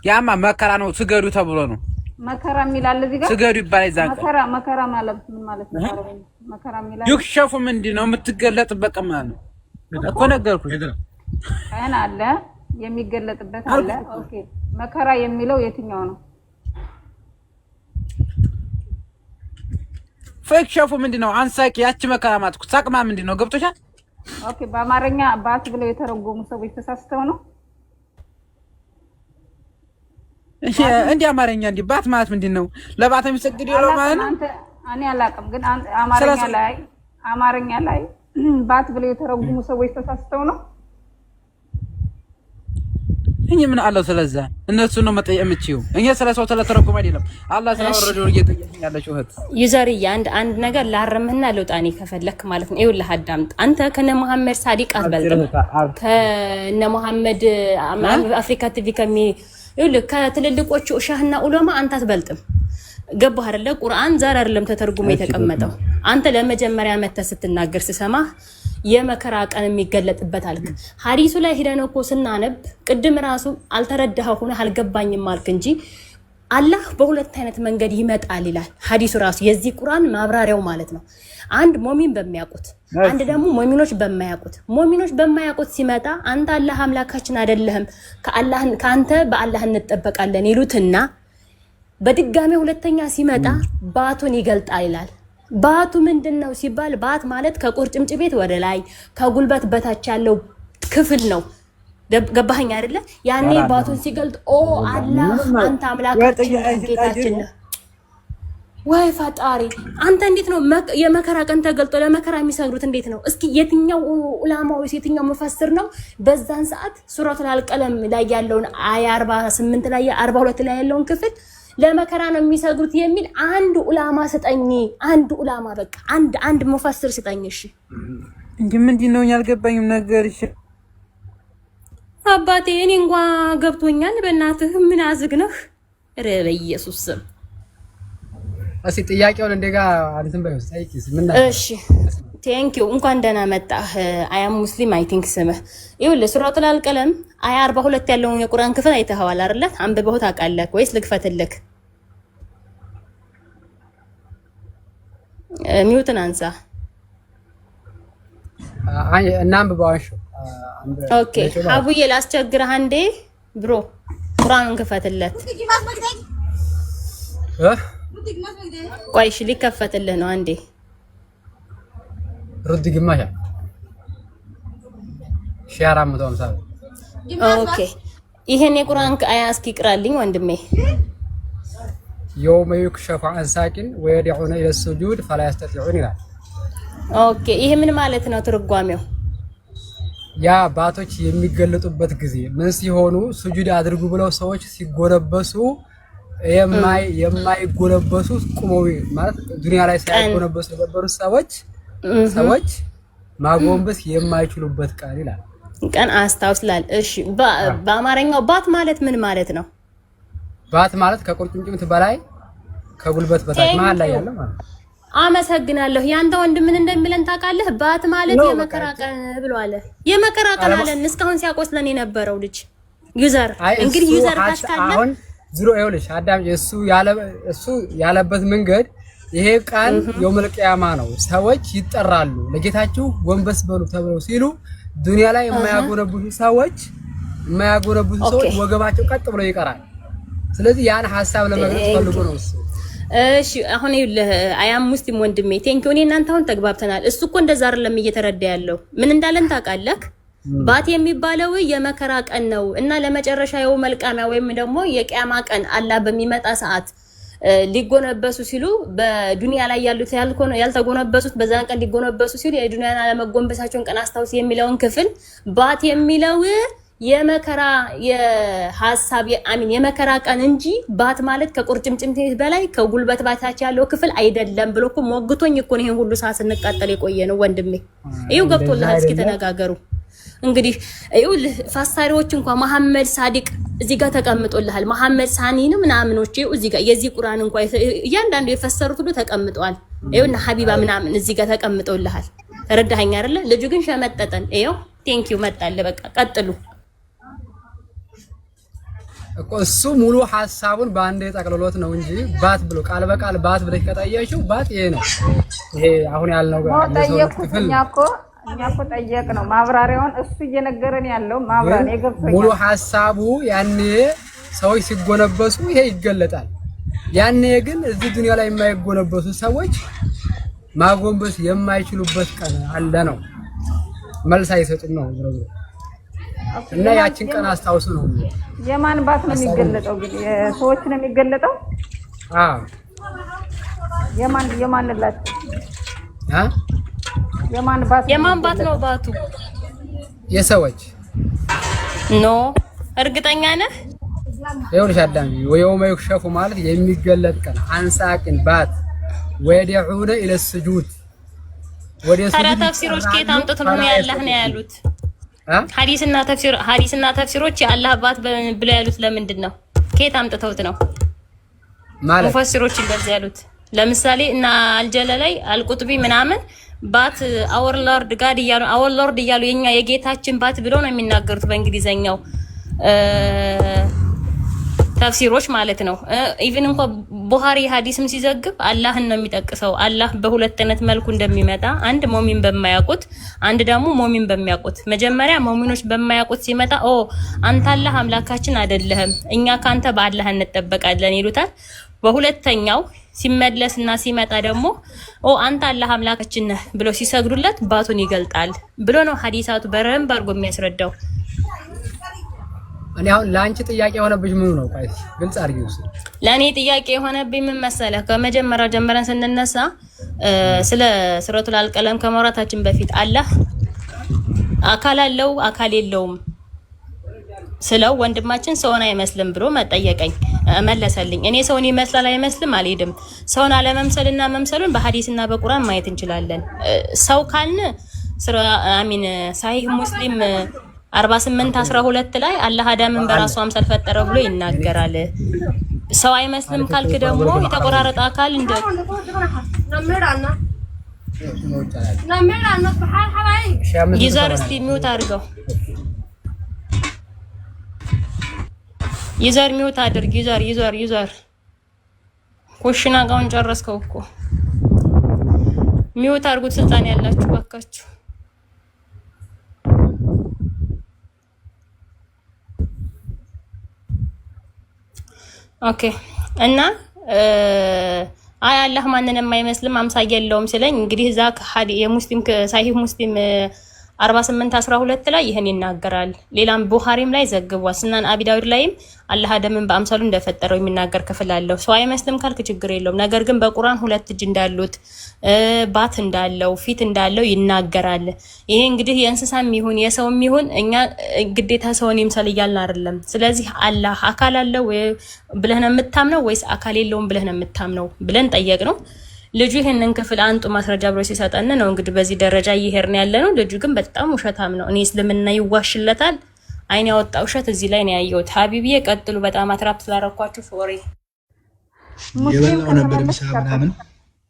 Speaker 7: ያማ መከራ ነው። ስገዱ ተብሎ ነው
Speaker 5: መከራ የሚላል እዚህ ጋር
Speaker 7: ስገዱ ይባላል። ዛን
Speaker 5: መከራ ማለት ምን ማለት ነው? መከራ የሚላል
Speaker 7: ይክሸፉ ምንድን ነው? የምትገለጥበት ቀን ማለት ነው እኮ ነገርኩሽ።
Speaker 5: ቀን አለ የሚገለጥበት አለ። ኦኬ መከራ የሚለው የትኛው ነው?
Speaker 7: ፈክሸፉ ምንድን ነው? አንሳቂ ያቺ መከራ ማለት እኮ ሳቅማ ምንድን ነው? ገብቶሻል?
Speaker 5: ኦኬ በአማርኛ ባት ብለው የተረጎሙ ሰዎች ተሳስተው ነው። እንዴ
Speaker 7: አማርኛ እንዴ ባት ማለት ምንድን ነው? ለባት የሚሰግድ ይለው ማለት ነው።
Speaker 5: እኔ አላውቅም፣ ግን አማርኛ ላይ ባት ብለው የተረጉሙ ሰዎች ተሳስተው ነው።
Speaker 7: እኛ ምን አለው ስለዛ እነሱ ነው መጠየቅ የምችው። እኛ ስለሰው ስለተረጉም አይደለም አላህ ስለወረደው እየጠየቀኝ ያለችው እህት
Speaker 8: ዩዘርዬ አንድ ነገር ላርምህና ልውጣኔ ከፈለክ ማለት ነው። ይኸውልህ አዳምጥ። አንተ ከነ መሐመድ ሳዲቅ አትበልጥም። ከነ መሐመድ አፍሪካ ቲቪ ይኸውልህ ከትልልቆቹ ሻህና ዑለማ አንተ አትበልጥም። ገባህ አይደለ? ቁርአን ዛሬ አይደለም ተተርጉሞ የተቀመጠው። አንተ ለመጀመሪያ መተህ ስትናገር ስሰማ የመከራ ቀን የሚገለጥበት አልክ። ሐዲሱ ላይ ሄደን እኮ ስናነብ ቅድም ራሱ አልተረዳኸው ሆነ አልገባኝም አልክ እንጂ አላህ በሁለት አይነት መንገድ ይመጣል ይላል ሐዲሱ ራሱ። የዚህ ቁርአን ማብራሪያው ማለት ነው። አንድ ሙእሚን በሚያውቁት፣ አንድ ደግሞ ሙእሚኖች በማያውቁት። ሙእሚኖች በማያውቁት ሲመጣ አንተ አላህ አምላካችን አይደለህም ከአንተ በአላህ እንጠበቃለን ይሉትና በድጋሚ ሁለተኛ ሲመጣ ባቱን ይገልጣል ይላል። ባቱ ምንድነው ሲባል ባት ማለት ከቁርጭምጭሚት ወደ ላይ ከጉልበት በታች ያለው ክፍል ነው። ገባኸኝ አይደለ? ያኔ ባቱን ሲገልጥ ኦ አላህ አንተ አምላካችን ጌታችን ነህ ወይ ፈጣሪ አንተ እንዴት ነው የመከራ ቀን ተገልጦ ለመከራ የሚሰግዱት እንዴት ነው? እስኪ የትኛው ዑለማው የትኛው መፈስር ነው በዛን ሰዓት ሱረቱል አልቀለም ላይ ያለውን አያ 48 ላይ 42 ላይ ያለውን ክፍል ለመከራ ነው የሚሰግዱት የሚል አንድ ዑላማ ስጠኝ። አንድ ዑላማ በቃ አንድ መፈስር ስጠኝ። እሺ
Speaker 7: እንዴ ምንድነው ያልገባኝም ነገር? እሺ
Speaker 8: አባቴ እኔ እንኳን ገብቶኛል። በእናትህ ምን አዝግነህ? ኧረ በኢየሱስ ስም
Speaker 7: እሺ ጥያቄውን እንደጋ አንተም ባይወስ አይኪስ ምን ነው?
Speaker 8: እሺ ቴንክ ዩ እንኳን ደህና መጣህ። አያም ሙስሊም አይ ቲንክ ስምህ ይኸውልህ ሱረቱል አልቀለም አያ 42 ያለውን የቁርአን ክፍል አይተኸዋል አይደለ? አንብበው ታውቃለህ ወይስ ልክፈትልክ? ሚውትን አንሳ።
Speaker 7: አይ እናንብባሽ።
Speaker 8: ኦኬ አቡዬ ላስቸግርህ አንዴ ብሮ ቁርአኑን ክፈትለት። ቆይ እሺ ሊከፈትልህ ነው አንዴ
Speaker 7: ሩድ ግማሽ ሻራ መቶም ሳብ
Speaker 8: ኦኬ ይሄን የቁርአን አያ እስኪ ቅራልኝ ወንድሜ።
Speaker 7: يوم يكشف عن ساكن ويدعون الى السجود فلا يستطيعون ይላል።
Speaker 8: ኦኬ ይሄ ምን ማለት ነው ትርጓሜው?
Speaker 7: ያ ባቶች የሚገለጡበት ጊዜ ምን ሲሆኑ ስጁድ አድርጉ ብለው ሰዎች ሲጎነበሱ የማይጎነበሱ ቁመው ማለት ዱንያ ላይ ሳይጎነበሱ የነበሩ ሰዎች ማጎንበስ የማይችሉበት ቀን ይላል።
Speaker 8: ቀን አስታውስላል። እሺ በአማርኛው ባት ማለት ምን ማለት ነው?
Speaker 7: ባት ማለት ከቁርጭምጭሚት በላይ ከጉልበት በታች መሃል ላይ ያለው ማለት ነው።
Speaker 8: አመሰግናለሁ። ያንተ ወንድም ምን እንደሚለን ታውቃለህ? ባት ማለት የመከራ ቀን ብሎ አለ። የመከራ ቀን አለን እስካሁን ሲያቆስለን የነበረው ልጅ ዩዘር እንግዲህ ዩዘር ካስካለ
Speaker 7: አሁን ዝሮ ይኸውልሽ አዳም እሱ ያለበት መንገድ ይሄ ቃል የውመል ቂያማ ነው። ሰዎች ይጠራሉ ለጌታችሁ ጎንበስ በሉ ተብለው ሲሉ ዱንያ ላይ የማያጎነብሱ ሰዎች ወገባቸው ቀጥ ብሎ ይቀራል። ስለዚህ ያን ሐሳብ ለመግለጽ ፈልጎ ነው እሱ።
Speaker 8: እሺ አሁን ይኸውልህ አያም ሙስሊም ወንድሜ ቴንኪው። እኔ እናንተ አሁን ተግባብተናል። እሱ እኮ እንደዛ አይደለም እየተረዳ ያለው ምን እንዳለን ታውቃለህ? ባት የሚባለው የመከራ ቀን ነው እና ለመጨረሻ የውመል ቂያማ ወይም ደግሞ የቂያማ ቀን አላህ በሚመጣ ሰዓት ሊጎነበሱ ሲሉ በዱንያ ላይ ያሉት ያልተጎነበሱት በዛን ቀን ሊጎነበሱ ሲሉ የዱንያን አለመጎንበሳቸውን ቀን አስታውስ የሚለውን ክፍል ባት የሚለው የመከራ የሐሳብ የመከራ ቀን እንጂ ባት ማለት ከቁርጭምጭሚት በላይ ከጉልበት በታች ያለው ክፍል አይደለም ብሎ እኮ ሞግቶኝ እኮ ነው ይሄን ሁሉ ሰዓት ስንቃጠል የቆየ ነው ወንድሜ። ይኸው ገብቶልሃል። እስኪ ተነጋገሩ እንግዲህ ይኸውልህ ፋሳሪዎች እንኳን መሐመድ ሳዲቅ እዚህ ጋር ተቀምጦልሃል። መሐመድ ሳኒን ምናምኖች እዚህ ጋር የዚህ ቁርአን እንኳን እያንዳንዱ የፈሰሩት ሁሉ ተቀምጧል። ይኸውና ሀቢባ ምናምን እዚህ ጋር ተቀምጦልሃል። ተረዳኸኝ አይደለ? ልጁ ግን ሸመጠጠን። ይኸው ቴንኪው መጣለ። በቃ ቀጥሉ
Speaker 7: እኮ እሱ ሙሉ ሐሳቡን በአንድ ጠቅልሎት ነው እንጂ ባት ብሎ ቃል በቃል ባት ብለሽ ከጠየቅሽው ባት ይሄ ነው። ይሄ አሁን ያልነው
Speaker 5: እኛ እኮ ጠየቅ ነው ማብራሪያውን እሱ እየነገረን ያለው ማብራሪያ የገብቶኛል።
Speaker 7: ሙሉ ሐሳቡ ያኔ ሰዎች ሲጎነበሱ ይሄ ይገለጣል። ያኔ ግን እዚህ ዱንያ ላይ የማይጎነበሱ ሰዎች ማጎንበስ የማይችሉበት ቀን አለ ነው። መልስ አይሰጡም ነው ዝሮ እና ያችን ቀን አስታውሱ ነው።
Speaker 5: የማን ባት ነው የሚገለጠው? ግን ሰዎች ነው የሚገለጠው። የማንላችሁ የማን ባት
Speaker 8: ነው ባቱ?
Speaker 7: የሰዎች
Speaker 8: ኖ እርግጠኛ ነህ?
Speaker 7: ይኸውልሽ አዳም ወየውመ ይክሸፉ ማለት የሚገለጥ ቀን አንሳቅን ባት ወዲዑነ ኢለ ስጁድ ወደ ስጁድ
Speaker 8: ተፍሲሮች ከየት አምጥተው ነው ያላህ ነው ያሉት? ሐዲስና ተፍሲሮች የአላህ ባት ብለው ያሉት ለምንድን ነው? ከየት አምጥተውት ነው ማለት ሙፈሲሮች እንደዚህ ያሉት? ለምሳሌ እና አልጀለላይ አልቁጥቢ ምናምን ባት አወር ሎርድ ጋድ እያሉ የኛ የጌታችን ባት ብለው ነው የሚናገሩት በእንግሊዘኛው ተፍሲሮች ማለት ነው። ኢቭን እንኳን ቡኻሪ ሐዲስም ሲዘግብ አላህን ነው የሚጠቅሰው። አላህ በሁለት አይነት መልኩ እንደሚመጣ አንድ ሙእሚን በማያውቁት፣ አንድ ደግሞ ሙእሚን በሚያውቁት። መጀመሪያ ሙእሚኖች በማያውቁት ሲመጣ አንተ አላህ አምላካችን አይደለህም፣ እኛ ካንተ በአላህ እንጠበቃለን ይሉታል። በሁለተኛው ሲመለስና ሲመጣ ደግሞ አንተ አላህ አምላካችን ነህ ብሎ ሲሰግዱለት ባቱን ይገልጣል ብሎ ነው ሐዲሳቱ በረም ባርጎ የሚያስረዳው።
Speaker 7: እኔ አሁን ላንቺ ጥያቄ የሆነብሽ ምን ነው? ቆይ ግልጽ አድርጊው።
Speaker 8: ለኔ ጥያቄ የሆነብኝ ምን መሰለህ? ከመጀመሪያው ጀምረን ስንነሳ ስለ ሱረቱል አልቀለም ከማውራታችን በፊት አላህ አካል አለው አካል የለውም ስለው ወንድማችን ሰውን አይመስልም ብሎ መጠየቀኝ መለሰልኝ። እኔ ሰውን ይመስላል አይመስልም አልሄድም። ሰውን አለመምሰልና መምሰሉን በሐዲስና በቁርአን ማየት እንችላለን። ሰው ካልን ሳሂህ ሙስሊም 48:12 ላይ አላህ አዳምን በራሱ አምሳል ፈጠረው ብሎ ይናገራል። ሰው አይመስልም ካልክ ደግሞ የተቆራረጠ አካል እንደ ዩዘር እስቲ ሚውት አድርገው። ዩዘር ሚውት አድርግ። ዩዘር ኩሽና ጋውን ጨረስከው እኮ ሚውት አድርጉት። ስልጣን ያላችሁ ባካችሁ። ኦኬ እና አላህ ማንንም አይመስልም አምሳያ የለውም ስለኝ እንግዲህ እዛ የሙስሊም ሳሂህ ሙስሊም 48:12 ላይ ይሄን ይናገራል። ሌላም ቡኻሪም ላይ ዘግቧል። ስናን አቢ ዳውድ ላይም አላህ አደምን በአምሳሉ እንደፈጠረው የሚናገር ክፍል አለው። ሰው አይመስልም ካልክ ችግር የለውም። ነገር ግን በቁርአን ሁለት እጅ እንዳሉት ባት እንዳለው ፊት እንዳለው ይናገራል። ይሄ እንግዲህ የእንስሳም ይሁን የሰውም ይሁን እኛ ግዴታ ሰውን ይምሰል እያልን አይደለም። ስለዚህ አላህ አካል አለው ብለህ ነው የምታምነው ወይስ አካል የለውም ብለህ ነው የምታምነው ብለን ጠየቅ ነው። ልጁ ይሄንን ክፍል አንጡ ማስረጃ ብሎ ሲሰጠን ነው እንግዲህ በዚህ ደረጃ እየሄድን ያለ ነው። ልጁ ግን በጣም ውሸታም ነው። እኔ እስልምና ይዋሽለታል። አይን ያወጣ ውሸት እዚህ ላይ ነው ያየሁት። ሀቢቢዬ ቀጥሉ። በጣም አትራፕ ስላረኳችሁ ሶሪ።
Speaker 9: የበላው ነበር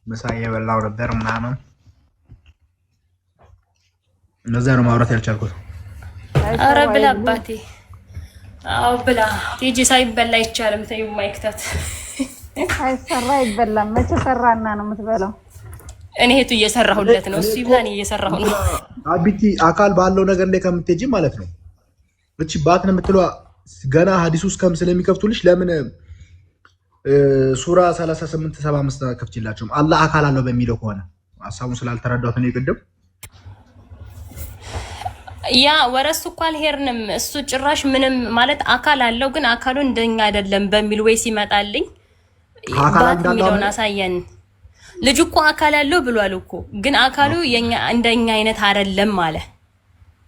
Speaker 9: ምሳ የበላው ነበር ምናምን እነዛ ነው ማውራት ያልቻልኩት።
Speaker 8: አረ ብላ አባቴ። አዎ ብላ ቲጂ ሳይበላ አይቻልም። ተይው ማይክታት
Speaker 5: አይሰራ ይበላል። መቼ ሰራና ነው የምትበላው?
Speaker 8: እኔ እህቱ እየሰራሁለት ነው። እሱ ይብላኝ እየሰራሁ ነው።
Speaker 9: አቢቲ አካል ባለው ነገር ላይ ከምትሄጂ ማለት ነው። እቺ ባትን የምትለው ገና ሐዲስ ውስጥ ከም ስለሚከፍቱልሽ ለምን ሱራ 38:75 ከፍችላችሁም አላህ አካል አለው በሚለው ከሆነ ሐሳቡን ስላልተረዳሁት ነው ይቀደም
Speaker 8: ያ ወረሱ እኮ አልሄድንም። እሱ ጭራሽ ምንም ማለት አካል አለው ግን አካሉ እንደኛ አይደለም በሚል ወይ ሲመጣልኝ ባት ሚለውን አሳየን። ልጅ እኮ አካል አለው ብሏል እኮ ግን አካሉ የኛ እንደኛ አይነት አይደለም አለ።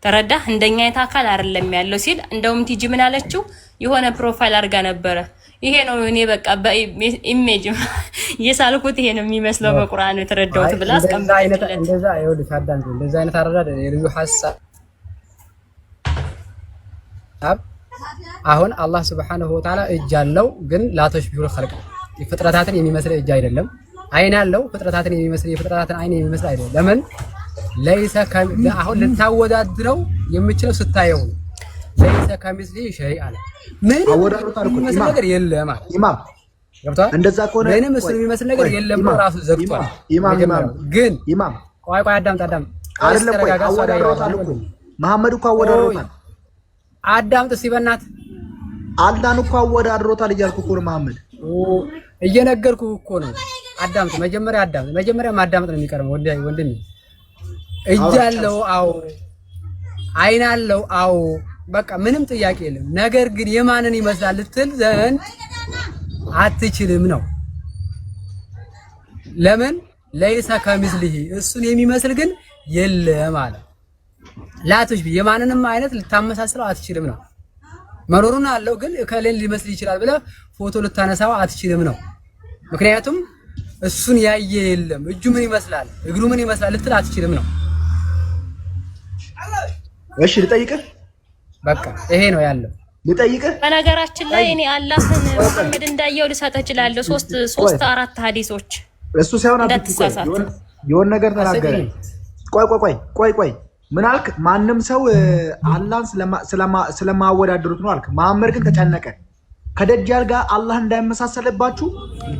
Speaker 8: ተረዳህ? እንደኛ አይነት አካል አይደለም ያለው ሲል እንደውም ቲጂ ምን አለችው? የሆነ ፕሮፋይል አድርጋ ነበረ። ይሄ ነው እኔ በቃ በኢሜጅ የሳልኩት ይሄ ነው የሚመስለው በቁርአን የተረዳሁት ብላ አስቀምጣለች።
Speaker 7: እንደዛ ይኸውልሽ አዳም እንደዛ አይነት አረዳድ የልዩ ሐሳብ አሁን አላህ Subhanahu Wa Ta'ala እጅ አለው ግን ላተሽቢሁ ኸልቅ ፍጥረታትን የሚመስል እጅ አይደለም። አይን አለው ፍጥረታትን የሚመስል የፍጥረታትን አይን የሚመስል አይደለም። ለምን ለይሰ አሁን ልታወዳድረው የምችለው ስታየው ለይሰ ከሚስሊ ሸይ አለ ምን የሚመስል ነገር የለም ማለት ኢማም ገብቷል። እንደዛ ከሆነ ለኔ ምስል የሚመስል ነገር የለም ራሱ ዘግቷል። ኢማም ግን ኢማም ቆይ አዳምጥ አይደለም ቆይ አወዳድሮታል እኮ መሐመድ እኮ አወዳድሮታል። አዳምጥ ሲበናት አላህን እኮ አወዳድሮታል እያልኩ እኮ ነው መሐመድ እየነገርኩ እኮ ነው። አዳምጥ መጀመሪያ ማዳምጥ ነው የሚቀርበው ወንድሜ። እጅ አለው አዎ፣ አይን አለው አዎ፣ በቃ ምንም ጥያቄ የለም። ነገር ግን የማንን ይመስላል ልትል ዘንድ አትችልም ነው።
Speaker 12: ለምን ለይሰ ከሚስሊሂ እሱን የሚመስል ግን የለም አለ። ላትሽ የማንንም አይነት ልታመሳስለው አትችልም ነው። መኖሩን አለው ግን ከሌን ሊመስል ይችላል ብለህ ፎቶ ልታነሳው አትችልም ነው። ምክንያቱም እሱን ያየ የለም። እጁ ምን ይመስላል፣ እግሩ ምን ይመስላል ልትል አትችልም ነው።
Speaker 9: እሺ ልጠይቅህ፣
Speaker 12: በቃ ይሄ ነው ያለው።
Speaker 9: ልጠይቅህ
Speaker 8: በነገራችን ላይ እኔ አላህን መሐመድ እንዳየው ልሰጥህ እችላለሁ። ሶስት አራት ሀዲሶች
Speaker 9: እሱ ሳይሆን የሆነ ነገር ተናገረ። ቆይ ምን አልክ? ማንም ሰው አላህን ስለማወዳደሩት ነው አልክ። መሐመድ ግን ተጨነቀ። ከደጃል ጋር አላህ እንዳይመሳሰልባችሁ፣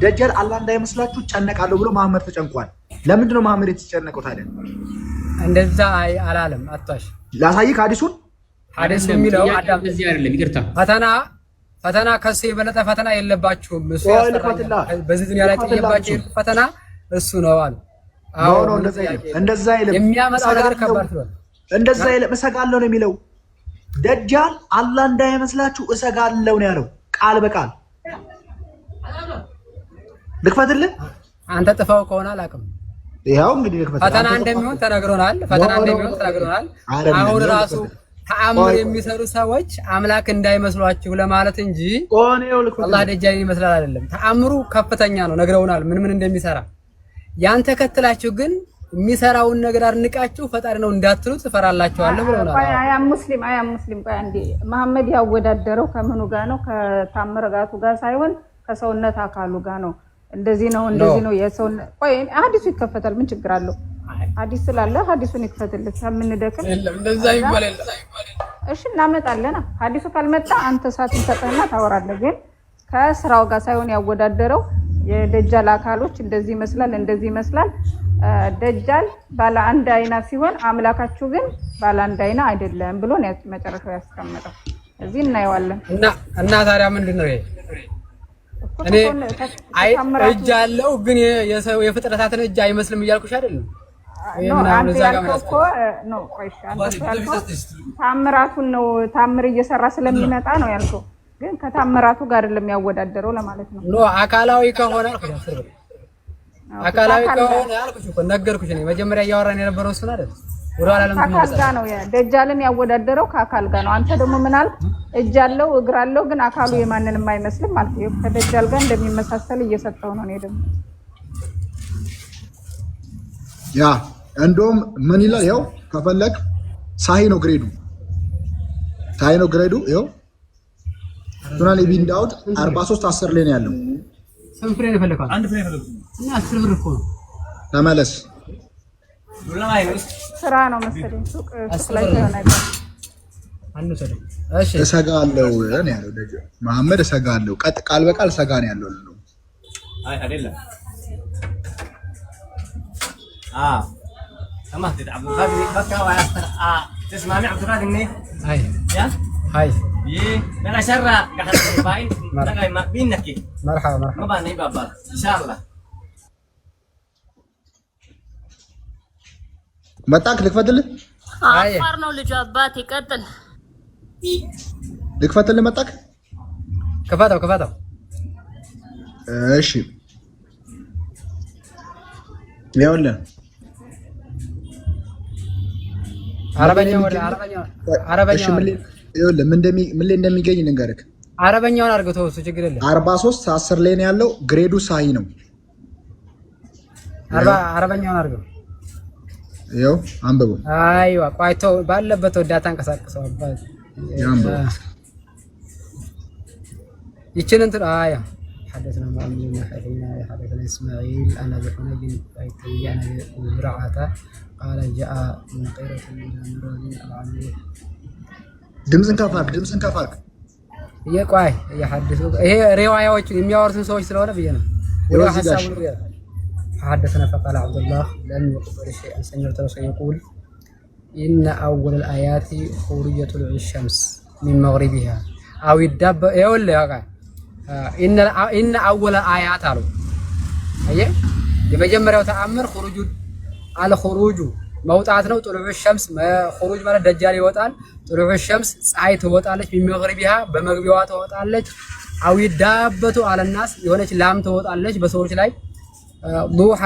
Speaker 9: ደጃል አላህ እንዳይመስላችሁ ጨነቃለሁ ብሎ መሐመድ ተጨንቋል። ለምንድን ነው መሐመድ የተጨነቀው ታዲያ?
Speaker 12: እንደዛ አላለም። አጥቷሽ ላሳይህ ሐዲሱን።
Speaker 13: ሐዲሱ የሚለው አዳም እዚህ አይደለም፣ ይቅርታ
Speaker 12: ፈተና ከሱ የበለጠ ፈተና የለባችሁም። እሱ ያስተራል በዚህ ዱንያ ላይ ጥየባችሁ ፈተና እሱ ነው አሉ።
Speaker 9: አዎ እንደዛ አይልም።
Speaker 12: የሚያመጣው ነገር ከባድ ነው።
Speaker 9: እንደዛ አይልም። እሰጋለሁ ነው የሚለው። ደጃል አላህ እንዳይመስላችሁ እሰጋለሁ ነው ያለው ቃል በቃል። ልክፈትልህ
Speaker 12: አንተ ጥፋው ከሆነ አላውቅም።
Speaker 9: ይሄው እንግዲህ ልክፈት።
Speaker 12: ፈተና እንደሚሆን ተነግሮናል። አሁን ራሱ ተአምር የሚሰሩ ሰዎች አምላክ እንዳይመስሏችሁ ለማለት እንጂ አላህ ደጃልን ይመስላል አይደለም። ተአምሩ ከፍተኛ ነው፣ ነግረውናል ምን እንደሚሰራ። ያን ተከትላችሁ ግን የሚሰራውን ነገር አድንቃችሁ ፈጣሪ ነው እንዳትሉ ትፈራላችኋለሁ ብለውናል።
Speaker 5: አያ ሙስሊም ቆይ አንዴ መሐመድ ያወዳደረው ከምኑ ጋር ነው? ከታምረጋቱ ጋር ሳይሆን ከሰውነት አካሉ ጋር ነው። እንደዚህ ነው የሰው ቆይ ሐዲሱ ይከፈታል። ምን ችግር አለው? ሐዲስ ስላለ ሐዲሱን ይከፈትልህ። ከምንደክም
Speaker 12: እንደዛ ይባላል።
Speaker 5: እሺ እናመጣለን። ሐዲሱ ካልመጣ አንተ ሳትን ተጠና ታወራለህ። ግን ከስራው ጋር ሳይሆን ያወዳደረው የደጃል አካሎች እንደዚህ ይመስላል። ደጃል ባለ አንድ አይና ሲሆን አምላካችሁ ግን ባለ አንድ አይና አይደለም ብሎ ነው መጨረሻው ያስቀመጠው። እዚህ እናየዋለን።
Speaker 12: እና ታዲያ ምንድነው ይሄ? እኔ እጅ አለው ግን የሰው የፍጥረታትን እጅ አይመስልም እያልኩሽ አይደለም።
Speaker 5: ታምራቱን ነው ታምር እየሰራ ስለሚመጣ ነው ያልከው። ግን ከታምራቱ ጋር አይደለም ያወዳደረው ለማለት ነው።
Speaker 12: አካላዊ ከሆነ ያልኩሽ እኮ ነገርኩሽ። እኔ መጀመሪያ እያወራን የነበረው እሱን አይደል? ወደ ኋላ
Speaker 5: ከአካል ጋር ነው ደጃልን ያወዳደረው ከአካል ጋር ነው። አንተ ደግሞ ምን አልክ? እጅ አለው እግር አለው ግን አካሉ የማንንም አይመስልም ማለት ነው። ከደጃል ጋር እንደሚመሳሰል እየሰጠው ነው። እኔ ደግሞ
Speaker 9: ያ እንደውም ምን ይላል? ያው ከፈለክ ሳሂ ነው ግሬዱ ያው ሱናን ኢብን ዳውድ 43:10 ላይ ነው ያለው።
Speaker 12: ስንት ፍሬ ነው የፈለከው? አንድ ፍሬ ነው እና 10 ብር እኮ ነው።
Speaker 9: ተመለስ።
Speaker 5: ስራ ነው መሰለኝ ሱቅ ላይ ተናገረ።
Speaker 12: አንዱ ሰደ
Speaker 9: እሺ እሰጋለሁ ነው ያለው ደጃል መሐመድ። እሰጋለሁ ቃል በቃል ሰጋ ነው ያለው ነው።
Speaker 13: አይ አይደለም سمعت عبد القادر بكى تسمعني عبد القادر منين؟
Speaker 12: هاي
Speaker 13: انا شرع قاعد باين ما بينك
Speaker 12: مرحبا
Speaker 13: ما بان يبقى ان شاء الله
Speaker 9: መጣክ ልክፈትልህ።
Speaker 8: አፋር ነው ልጅ አባት ይቀጥል።
Speaker 9: ልክፈትልህ መጣክ
Speaker 12: ከፋታው
Speaker 9: እሺ ያውልህ
Speaker 12: አረበኛው
Speaker 9: ይኸውልህ ምን እንደሚገኝ ልንገርህ።
Speaker 12: አረበኛውን አድርገው ተው፣ እሱ ችግር የለም።
Speaker 9: 43:10 ላይ ነው ያለው። ግሬዱ ሳሂ ነው።
Speaker 12: አረበኛውን አድርገው
Speaker 9: ይኸው አንብበው።
Speaker 12: አይዋ ቆይቶ ባለበት ወዳታ አንቀሳቀሰው አባት
Speaker 9: ያንብበው።
Speaker 12: ይችን እንትን አያ حدثنا مؤمن حدثنا اسماعيل انا بحنين ايتيان زرعه قال جاء من طيرة من مراد العمير
Speaker 9: ድምፅን ከፍ አድርግ።
Speaker 12: የቆይ የሐዲሱ ይሄ ሪዋያዎች የሚያወርሱን ሰዎች ስለሆነ ብዬ ነው። ወደ ሐሳቡ ነው። حدثنا فقال عبد الله لم يقبل شيئا سمعت رسول يقول ان اول الايات خروجة الشمس من مغربها او الدب يقول لي ان اول الايات አሉ አየ የመጀመሪያው ተአምር خروج መውጣት ነው። ጥሉዕ ሸምስ خروج ማለት ደጃል ይወጣል። ጥሉዕ ሸምስ ፀሐይ ትወጣለች። በመግሪቢያ በመግቢያዋ ትወጣለች። አው ይዳበቱ አለናስ የሆነች ላም ትወጣለች በሰዎች ላይ ዱሃ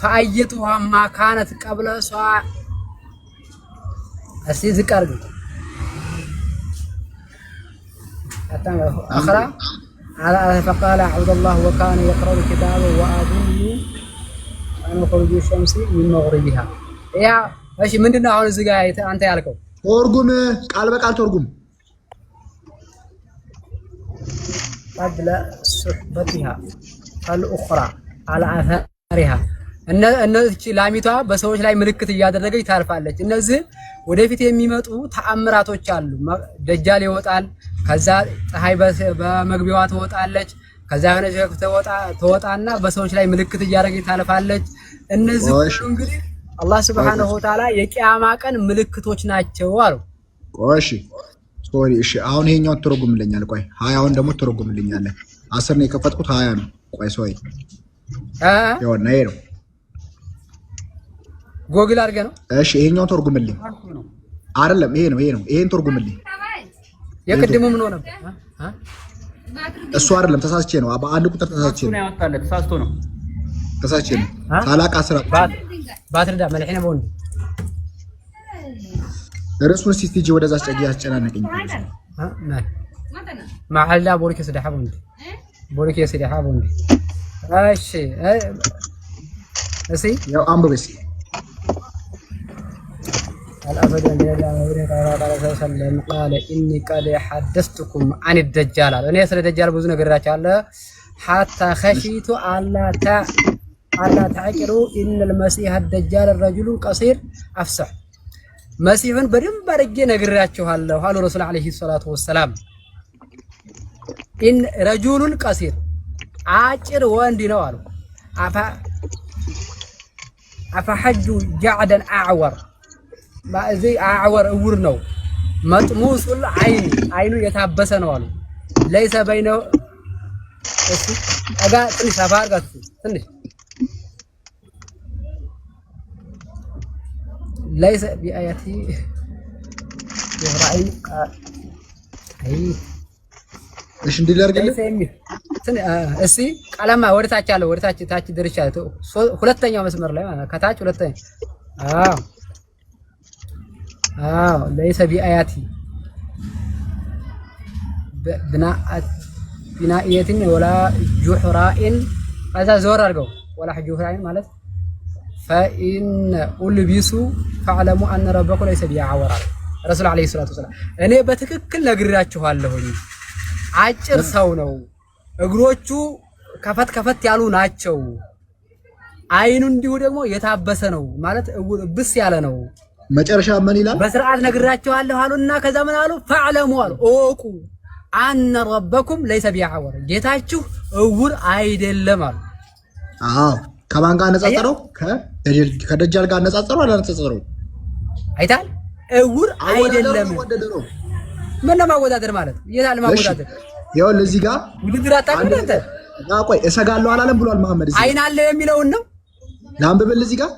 Speaker 12: ፈአየቱሃ ማ ካነት ቀብለ ሷዕ እስቲ ዝቅ አድርግ አኽራ فقال عبد الله وكان يقرأ الكتاب وأظن أن خروج الشمس من مغربها يا እሺ ምንድነው አሁን እዚህ ጋር አንተ ያልከው
Speaker 9: ተርጉም ቃል በቃል ተርጉም
Speaker 12: قبل صحبتها الأخرى على أثرها እነዚህ ላሚቷ በሰዎች ላይ ምልክት እያደረገች ታልፋለች እነዚህ ወደፊት የሚመጡ ተአምራቶች አሉ ደጃል ይወጣል ከዛ ፀሐይ በመግቢያዋ ትወጣለች ከዛ ሆነች ተወጣና በሰዎች ላይ ምልክት እያደረገች ታልፋለች እነዚህ ሁሉ እንግዲህ አላህ Subhanahu Wa Ta'ala የቂያማ ቀን ምልክቶች ናቸው አሉ
Speaker 9: እሺ ሶሪ እሺ አሁን ይሄኛው ተረጉምልኛል ቆይ 20 ደግሞ ተረጉምልኛል 10 ነው የከፈትኩት 20 ነው ቆይ ሶሪ ይወና ይሄ ነው
Speaker 12: ጎግል አድርገህ ነው
Speaker 9: እሺ ይሄኛው ተርጉምልኝ አይደለም ይሄ ነው ይሄን ተርጉምልኝ
Speaker 12: የቅድሙ ምን ሆነ
Speaker 9: እሱ አይደለም ተሳስቼ ነው በአንድ ቁጥር ተሳስቼ ነው
Speaker 12: ያወጣለት ተሳስቶ ነው
Speaker 9: ተሳስቼ ነው ታላቅ 10
Speaker 12: ባትርዳ መልሕና ቦን
Speaker 9: እርሱን ሲቲጂ ወደዛ አስጨጊ ያስጨናነቀኝ
Speaker 12: ማሐላ ቦሪክ ስደሐ ቦን ቦሪክ ስደሐ ቦን እሺ እሺ
Speaker 9: ያው አንብበስ
Speaker 12: الأبد أن يلا قال إني قد حدثتكم عن الدجال أنا يسر الدجال بوزنا قرأت على حتى خشيت ألا تعكروا إن المسيح الدجال الرجل قصير أفصح مسيح برم برجينا قرأت على وقال الرسول عليه الصلاة والسلام إن رجل قصير عاجر واندي نوال أفحج جعدا أعور زي أعور أورنو مطموس العين عينه يتحبس نوالو ليس بينه أجا تني سفار قصدي تني ليس بآياتي يهرعين أي
Speaker 9: إيش ندير لرجله
Speaker 12: تني أسي كلامه ورثة على ورثة تاج درشة خلتني يوم اسمر له كتاج خلتني ليس بآياتي بنائية ولا جحراء هذا زور أرجو ولا جحراء مالت فإن ألبسوا فاعلموا أن ربكم ليس بعور رسول عليه الصلاة والسلام أنا بتككل نقرأت شو هاللهوني عجر سونو أقولوا كفت يالو ناتشو عينون ديو دمو يتعبسنو مالت بس يالنو
Speaker 9: መጨረሻ ምን ይላል
Speaker 12: በስርዓት ነግራቸዋለሁ አሉና ከዛ ምን አሉ ፈዕለሙ አሉ ኦቁ አነ ረበኩም ለይሰ ቢዐወር ጌታችሁ እውር አይደለም አሉ
Speaker 9: አዎ ከማን ጋር ነጻጸረው ከደጃል ጋር ነጻጸረው አላነጻጸረው
Speaker 12: አይታል እውር አይደለም ምን ነው ማወዳደር ማለት ይላል ማወዳደር
Speaker 9: ይኸውልህ እዚህ ጋር
Speaker 12: ውድድር አታውቅም
Speaker 9: ቆይ እሰጋለሁ አላለም ብሏል መሐመድ እዚህ
Speaker 12: አይን አለ የሚለውን ነው
Speaker 9: ላንብብል እዚህ ጋር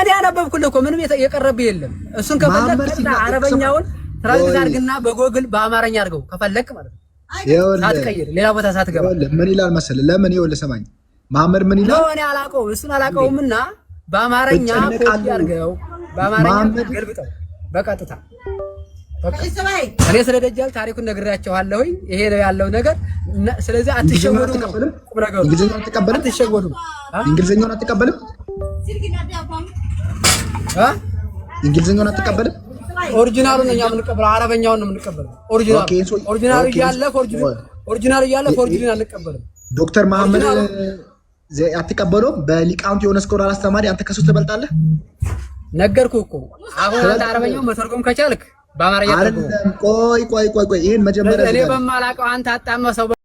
Speaker 12: እኔ አነበብኩልህ እኮ ምንም የቀረብህ የለም እሱን ከፈለክ አረበኛውን ትራንስሌት አድርግና በጎግል በአማርኛ አድርገው ከፈለክ ማለት ነው ሳትቀይር ሌላ ቦታ ሳትገባ
Speaker 9: ምን ይላል መሰለህ ለምን ይኸውልህ ሰማኝ መሐመድ ምን ይላል
Speaker 12: እኔ አላውቀውም እሱን አላውቀውምና በአማርኛ ኮፒ አድርገው በአማርኛ ገልብጠው በቀጥታ እኔ ስለ ደጃል ታሪኩን ነግሬያቸዋለሁ ይሄ ነው ያለው ነገር ስለዚህ አትሸወዱ ቁም ነገሩ
Speaker 9: እንግሊዝኛውን አትቀበልም
Speaker 12: አትሸወዱ
Speaker 9: እንግሊዝኛውን አትቀበልም እንግሊዝኛውን አትቀበልም
Speaker 12: ኦሪጂናሉን ነው የምንቀበለው አረበኛውን ነው የምንቀበለው ኦሪጂናሉ ያለ ኦሪጂናል አንቀበልም
Speaker 9: ዶክተር መሐመድ አትቀበለው በሊቃውንት የሆነ ስኮር አስተማሪ አንተ ከሱ ትበልጣለህ
Speaker 12: ነገርኩህ እኮ አሁን አንተ አረበኛውን መተርጎም ከቻልክ በአማርኛ
Speaker 9: አይደለም ቆይ ይሄን መጀመሪያ
Speaker 12: እኔ በማላውቀው አንተ አጣማ ሰው